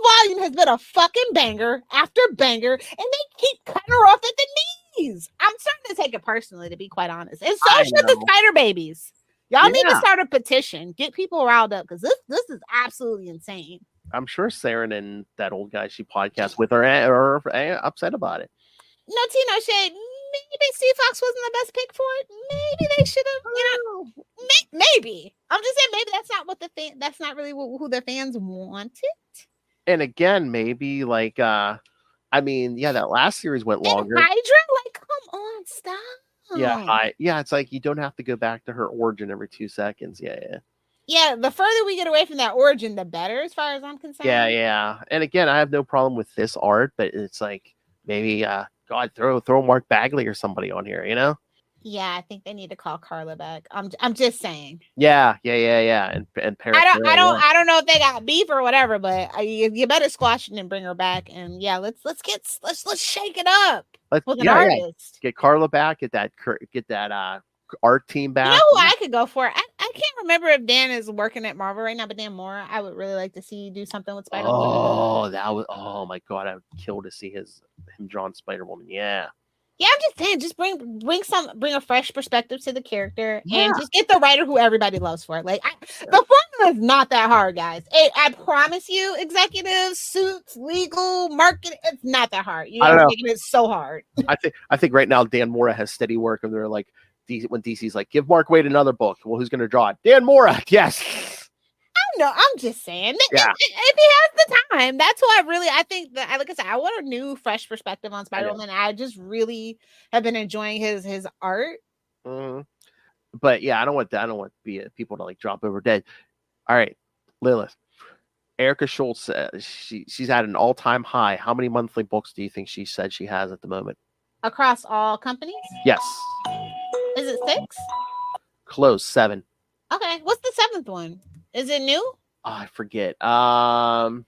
volume has been a fucking banger after banger, and they keep cutting her off at the knees. I'm starting to take it personally, to be quite honest. And so should the Spider Babies. Y'all need to start a petition, get people riled up, because this is absolutely insane. I'm sure Saren and that old guy she podcasts with are upset about it. No tea, no shade. Maybe Steve Fox wasn't the best pick for it. Maybe they should have, maybe. I'm just saying, maybe that's not what that's not really who the fans wanted. And again, maybe like, that last series went longer. And Hydra, like, come on, stop. Yeah, it's like you don't have to go back to her origin every 2 seconds. Yeah, the further we get away from that origin, the better, as far as I'm concerned. Yeah. And again, I have no problem with this art, but it's like maybe God, throw Mark Bagley or somebody on here, Yeah, I think they need to call Carla back. I'm just saying. Yeah. And Perich, I don't know if they got beef or whatever, but you better squash it and bring her back. And yeah, let's shake it up. With an artist. Get Carla back. Get that art team back. You know who I could go for? I can't remember if Dan is working at Marvel right now, but Dan Moore, I would really like to see do something with Spider-Woman. Oh my God, I would kill to see him drawn Spider-Woman. Yeah, I'm just saying, just bring a fresh perspective to the character and just get the writer who everybody loves for it. Like the formula is not that hard, guys. I promise you, executives, suits, legal, marketing, it's not that hard. You're making it so hard. I think right now Dan Mora has steady work, and they're like, when DC's like, give Mark Waid another book. Well, who's going to draw it? Dan Mora. Yes. No, I'm just saying. Yeah. If he has the time, that's why I think that, like I said, I want a new, fresh perspective on Spider-Man. I just really have been enjoying his art. Mm-hmm. But yeah, I don't want people to like drop over dead. All right, Lilith. Erica Schultz says she's at an all-time high. How many monthly books do you think she said she has at the moment? Across all companies? Yes. Is it 6? Close, 7. Okay. What's the 7th one? Is it new? Oh, I forget. Because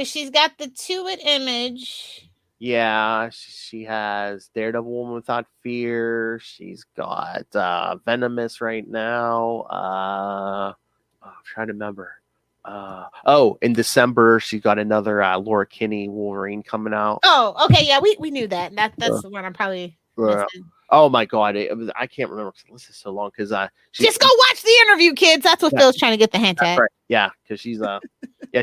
she's got the 2 at Image. Yeah, she has Daredevil Woman Without Fear. She's got Venomous right now. I'm trying to remember. In December she got another Laura Kinney Wolverine coming out. Oh, okay, yeah, we knew that. That's the one I'm probably missing. Oh my god, I can't remember because this is so long. Because just go watch the interview, kids. That's what Phil's trying to get the hint at. Right. Yeah, because she's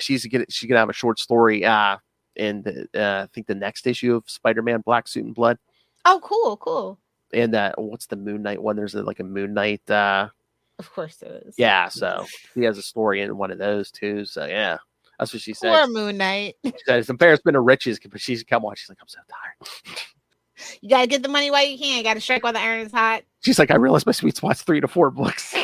she's gonna have a short story in I think the next issue of Spider-Man Black Suit and Blood. Oh, cool. And what's the Moon Knight one? There's like a Moon Knight. Of course there is. Yeah, so he has a story in one of those too. So yeah, that's what she said. Poor Moon Knight. She said it's embarrassment of riches, but she's come on. She's like, I'm so tired. You gotta get the money while you can. You gotta strike while the iron is hot. She's like, I realize my sweet spot's 3 to 4 books.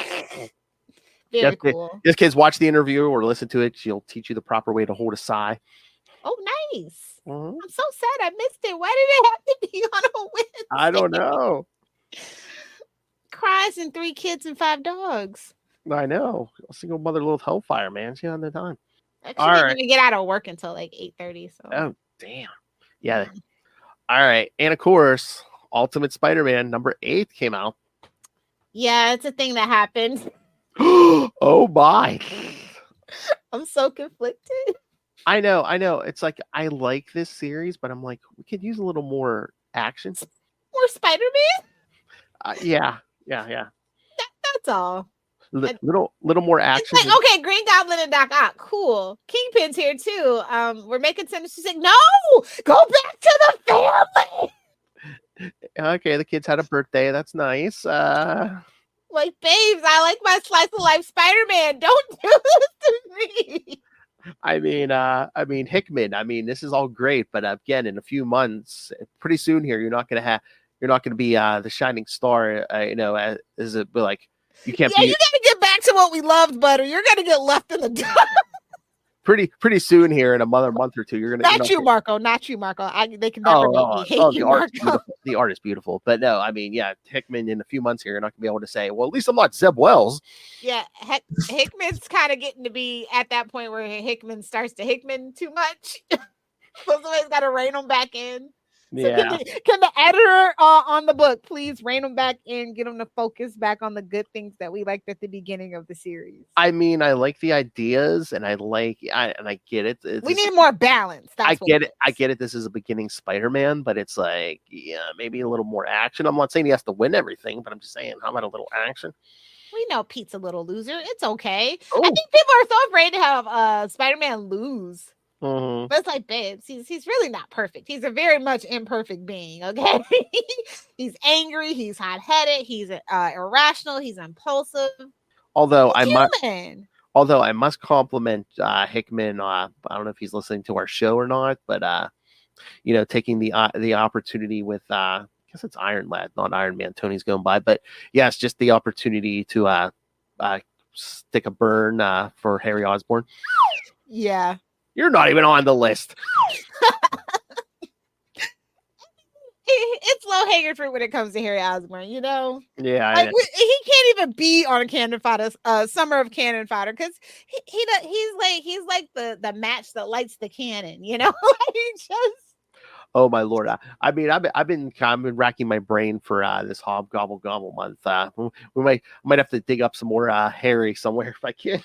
Very cool. If kids watch the interview or listen to it, she'll teach you the proper way to hold a sigh. Oh, nice. Mm-hmm. I'm so sad I missed it. Why did it have to be on a Wednesday? I don't know. Cries and 3 kids and 5 dogs. I know. A single mother, Lilith Hellfire, man. She had no time. Actually, didn't even get out of work until like 8:30. So. Oh, damn. Yeah. All right. And of course, Ultimate Spider-Man number 8 came out. Yeah, it's a thing that happened. Oh my. I'm so conflicted. I know. It's like I like this series, but I'm like, we could use a little more action. More Spider-Man? Yeah. That's all. Little more action. It's like, okay, Green Goblin and Doc Ock, cool. Kingpin's here too. We're making sense. She's like, no, go back to the family. Okay, the kids had a birthday. That's nice. Like, babes, I like my slice of life Spider-Man. Don't do this to me. I mean, Hickman. This is all great, but again, in a few months, pretty soon here, you're not going to be the shining star. As it like you can't. Yeah, you got to get back to what we loved, butter. You're going to get left in the dark. Pretty soon here in a month or two, you're gonna not you, Marco. They can never make me hate you, Marco. The art is beautiful, but no, Hickman in a few months here, you're not gonna be able to say, well, at least I'm not Zeb Wells. Yeah, Hickman's kind of getting to be at that point where Hickman starts to Hickman too much. So somebody's got to rein him back in. Yeah. So can the editor on the book please rein him back in, get him to focus back on the good things that we liked at the beginning of the series? I like the ideas, and I get it. We need more balance. I get it. This is a beginning Spider-Man, but it's like, yeah, maybe a little more action. I'm not saying he has to win everything, but I'm just saying, how about a little action? We know Pete's a little loser. It's okay. I think people are so afraid to have Spider-Man lose. Mm-hmm. But it's like, babes, he's really not perfect. He's a very much imperfect being, okay? He's angry, he's hot-headed, he's irrational, he's impulsive. Although I must compliment Hickman. I don't know if he's listening to our show or not, but taking the opportunity with I guess it's Iron Lad, not Iron Man. Tony's going by, but yes, just the opportunity to stick a burn for Harry Osborn. Yeah. You're not even on the list. It's low hanging fruit when it comes to Harry Osborn, Yeah, like, he can't even be on a Cannon Fodder, Summer of Cannon Fodder, because he's like the match that lights the cannon, Oh my lord! I've been racking my brain for this Hobgobble Gobble month. We might have to dig up some more Harry somewhere if I can.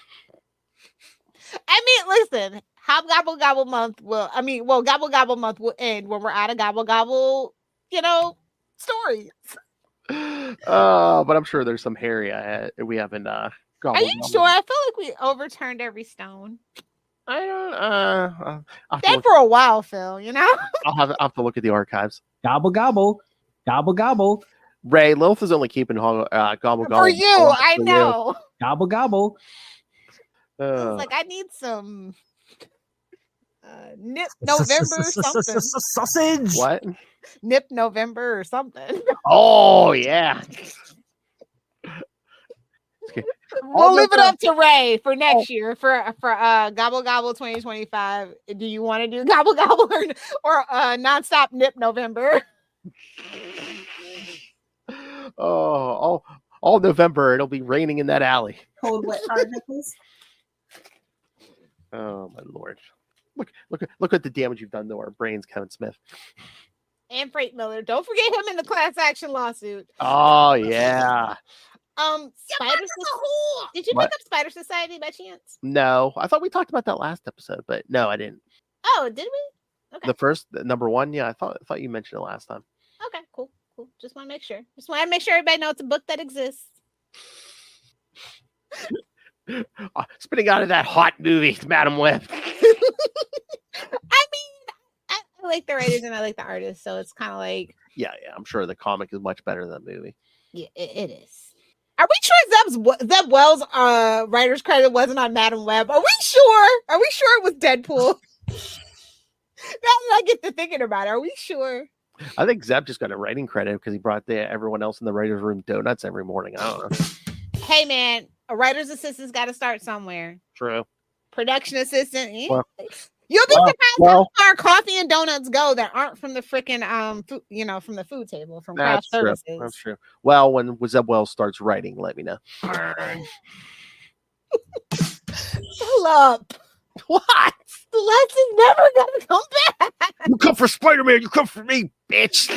Listen. Hobgobble Gobble month Gobble Gobble month will end when we're out of Gobble Gobble, stories. But I'm sure there's some Harry we haven't gobbled. Are you sure? I feel like we overturned every stone. I don't. Dead for a while, Phil. I'll have to look at the archives. Gobble, gobble. Gobble, gobble. Ray, Lilith is only keeping Gobble Gobble. For you, I know. Gobble gobble. I was like, I need some Nip November something. Sausage. What? Nip November or something. Oh, yeah. We'll leave it up to Ray for next year for Gobble Gobble 2025. Do you want to do Gobble Gobble or nonstop Nip November? Oh, all November it'll be raining in that alley. Cold wet hard nipples. Oh my lord! Look at the damage you've done to our brains, Kevin Smith. And Freight Miller. Don't forget him in the class action lawsuit. Oh yeah. Spider Did you pick up Spider Society by chance? No, I thought we talked about that last episode, but no, I didn't. Oh, did we? Okay. The first number one, yeah, I thought you mentioned it last time. Okay, cool. Just want to make sure. Just want to make sure everybody knows it's a book that exists. Spitting out of that hot movie, Madam Web. I like the writers and I like the artists, so it's kind of like Yeah, I'm sure the comic is much better than the movie. Yeah, it is. Are we sure Zeb Wells' writer's credit wasn't on Madam Web? Are we sure? Are we sure it was Deadpool? Now that I get to thinking about it, are we sure? I think Zeb just got a writing credit because he brought everyone else in the writer's room donuts every morning. I don't know. Hey, man, a writer's assistant's got to start somewhere. True. Production assistant. Yeah. Well, You'll be surprised how far coffee and donuts go that aren't from the freaking food, from the food table, from craft services. That's true. Well, when Zeb Wells starts writing, let me know. Fill up. What? The lesson's never gonna come back. You come for Spider-Man, you come for me, bitch.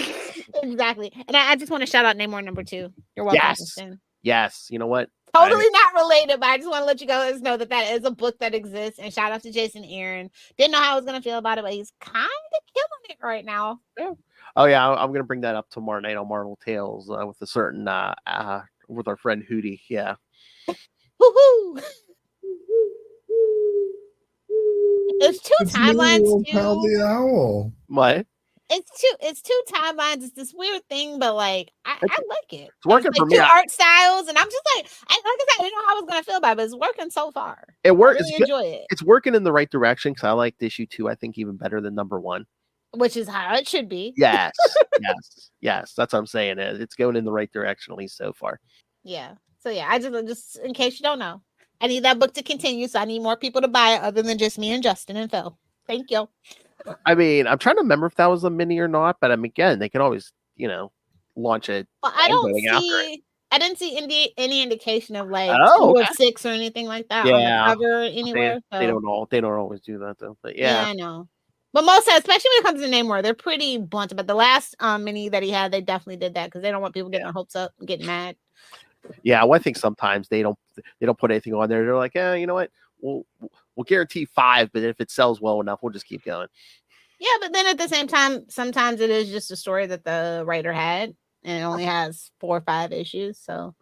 Exactly. And I just want to shout out Namor number 2. You're welcome. Yes. You know what? Totally not related, but I just want to let you guys know that is a book that exists. And shout out to Jason Aaron. Didn't know how I was gonna feel about it, but he's kind of killing it right now. Yeah. Oh yeah, I'm gonna bring that up tomorrow night on Marvel Tales with a certain with our friend Hootie. Yeah. Woohoo! There's two timelines too. The owl. What? It's two timelines. It's this weird thing, but like I like it. It's working for me. Two art styles, and I'm just like I didn't know how I was gonna feel about it, but it's working so far. It works. I really enjoy it. It's working in the right direction because I liked issue 2. I think even better than number 1, which is how it should be. Yes, yes. That's what I'm saying. It's going in the right direction at least so far. Yeah. So yeah, I just in case you don't know, I need that book to continue, so I need more people to buy it other than just me and Justin and Phil. Thank you. I mean, I'm trying to remember if that was a mini or not, but again, they can always, launch it. Well, I didn't see any indication of like 2 of 6 or anything like that on the cover anywhere. They don't always do that though. But yeah, I know. But most, especially when it comes to Namor, they're pretty blunt about the last mini that he had. They definitely did that because they don't want people getting their hopes up and getting mad. Yeah, well, I think sometimes they don't put anything on there. They're like, you know what? We'll guarantee 5, but if it sells well enough, we'll just keep going. Yeah, but then at the same time, sometimes it is just a story that the writer had, and it only has 4 or 5 issues. So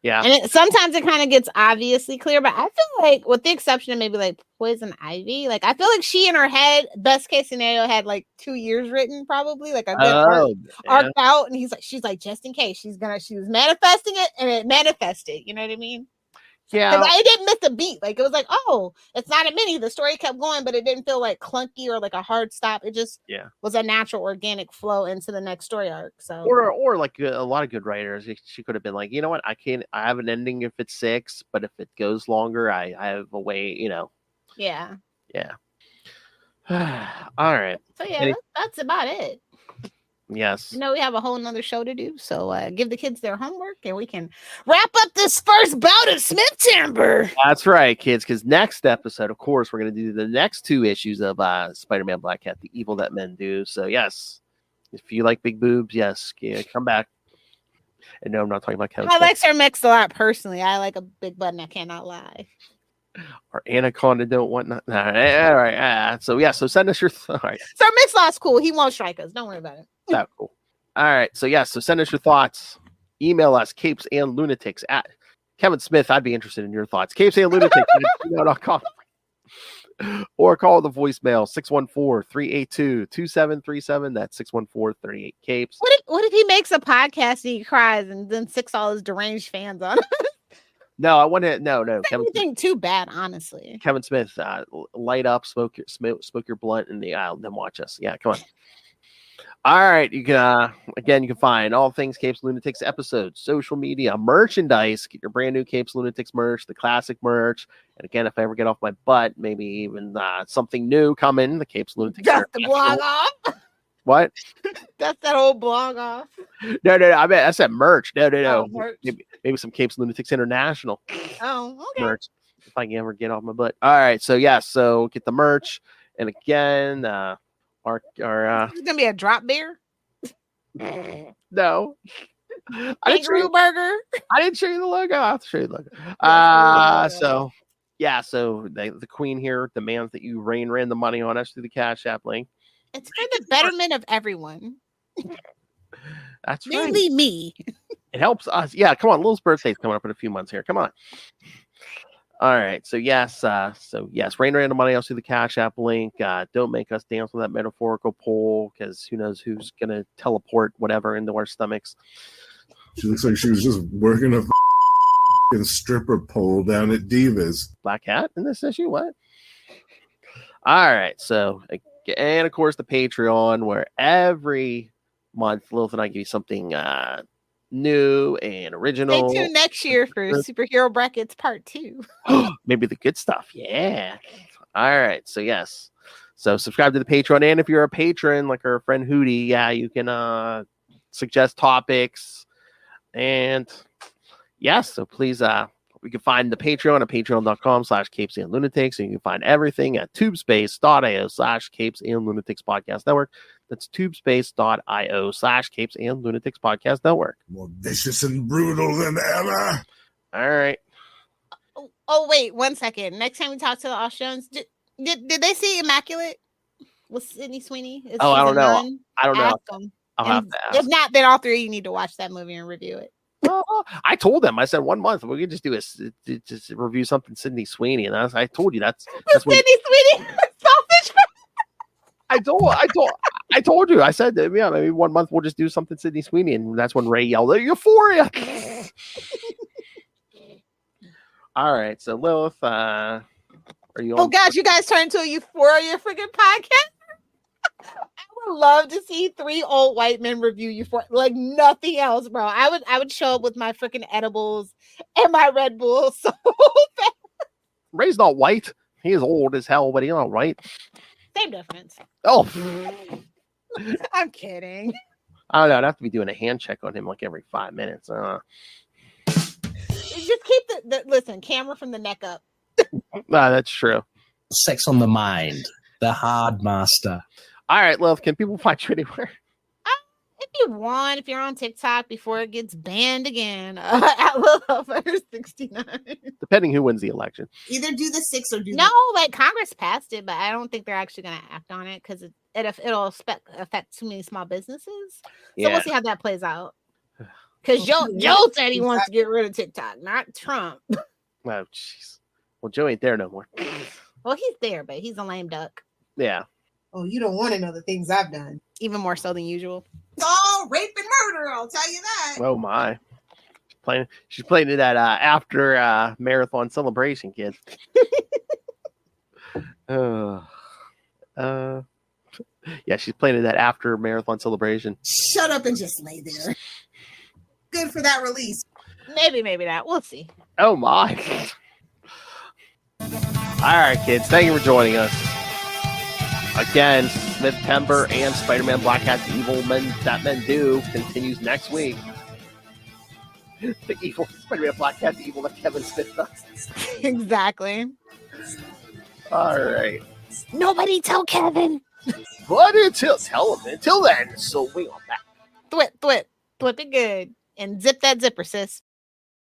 yeah, and sometimes it kind of gets obviously clear. But I feel like, with the exception of maybe like Poison Ivy, like I feel like she in her head, best case scenario, had like 2 years written, probably like a good arc out, and she's like, just in case she was manifesting it, and it manifested. You know what I mean? Yeah, because I didn't miss a beat. Like it was like, oh, it's not a mini. The story kept going, but it didn't feel like clunky or like a hard stop. It just was a natural, organic flow into the next story arc. So, or like a lot of good writers, she could have been like, you know what, I have an ending if it's 6, but if it goes longer, I have a way. Yeah. All right. So yeah, that's about it. Yes. We have a whole nother show to do. So give the kids their homework and we can wrap up this first bout of Smith-tember. That's right, kids, because next episode, of course, we're going to do the next 2 issues of Spider-Man Black Cat, The Evil That Men Do. So, yes, if you like big boobs, yes, come back. And no, I'm not talking about Kevin. I like her mixed a lot personally. I like a big button. I cannot lie. Or Anaconda don't want not. All right. So send us your. All right. So Mix-a-Lot's cool. He won't strike us. Don't worry about it. That's cool. All right. So send us your thoughts. Email us CapesandLunatics at Kevin Smith. I'd be interested in your thoughts. CapesandLunatics@gmail.com. Or call the voicemail 614-382-2737. That's 614-38-CAPES. What if he makes a podcast and he cries and then six all his deranged fans on him? No, I want to. No. Kevin, Anything too bad, honestly. Kevin Smith, light up, smoke your blunt in the aisle, then watch us. Yeah, come on. All right, you can you can find all things Capes Lunatics episodes, social media, merchandise. Get your brand new Capes Lunatics merch, the classic merch, and again, if I ever get off my butt, maybe even something new coming. The Capes Lunatics. Dust the blog off. What? That's that old blog off. No. I mean, I said merch. No. Oh, merch. Maybe some Capes Lunatics International. Oh, okay. Merch. If I can ever get off my butt. All right. So so get the merch, and again, our It's gonna be a drop beer. no. Kangaroo burger. I didn't show you the logo. I'll have to show you the logo. So the queen here demands that you ran the money on us through the Cash App link. It's for the betterment of everyone. That's right. Mainly me. It helps us. Yeah, come on. Lil's birthday's coming up in a few months here. Come on. All right. So yes, rain the money else through the Cash App link. Don't make us dance on that metaphorical pole, because who knows who's gonna teleport whatever into our stomachs. She looks like she was just working a stripper pole down at Divas. Black hat in this issue? What? All right. So, and of course, the Patreon, where every month Lilith and I give you something new and original. Stay tuned next year for Superhero Brackets Part 2. Maybe the good stuff. Yeah. All right. So yes. So subscribe to the Patreon, and if you're a patron like our friend Hootie, you can suggest topics, and yes. So please, we can find the Patreon at patreon.com/CapesandLunatics, and you can find everything at tubespace.io/Capes and Lunatics Podcast Network. That's tubespace.io/Capes and Lunatics Podcast Network. More vicious and brutal than ever. All right. Oh, wait, 1 second. Next time we talk to the Australians, did they see Immaculate with Sydney Sweeney? I don't know. I don't know. Ask them. I'll have to ask. If not, then all three of you need to watch that movie and review it. I told them. I said 1 month we could just do just review something Sydney Sweeney, and I told you that's when Sydney Sweeney sausage. I told you. I said that, maybe 1 month we'll just do something Sydney Sweeney, and that's when Ray yelled, "Euphoria!" All right, so Lilith, are you? Oh gosh, you guys turned into a Euphoria freaking podcast. I would love to see 3 old white men review Euphoria like nothing else, bro. I would show up with my freaking edibles and my Red Bull. So Ray's not white. He is old as hell, but he's not white. same difference. Oh, I'm kidding. I don't know. I'd have to be doing a hand check on him like every 5 minutes. Just keep the camera from the neck up. That's true. Sex on the Mind, the Hard Master. All right, Lilith, can people find you anywhere? If you want, if you're on TikTok before it gets banned again, at Lilith69. Depending who wins the election. Either do the 6 or do No, like Congress passed it, but I don't think they're actually going to act on it because it'll affect too many small businesses. So we'll see how that plays out. Because Joe said he wants to get rid of TikTok, not Trump. Oh, jeez. Well, Joe ain't there no more. Well, he's there, but he's a lame duck. Yeah. Oh, you don't want to know the things I've done. Even more so than usual. It's all rape and murder, I'll tell you that. Oh my. She's playing it at after marathon celebration, kids. Yeah, she's playing it at after marathon celebration. Shut up and just lay there. Good for that release. Maybe not. We'll see. Oh my. All right, kids. Thank you for joining us. Again, Smith-tember and Spider-Man Black Cat's Evil Men That Men Do continues next week. The evil Spider-Man Black Cat's Evil that Kevin Smith does. Exactly. All right. Nobody tell Kevin. But tell him. Until then, so we on back. Thwip it good. And zip that zipper, sis.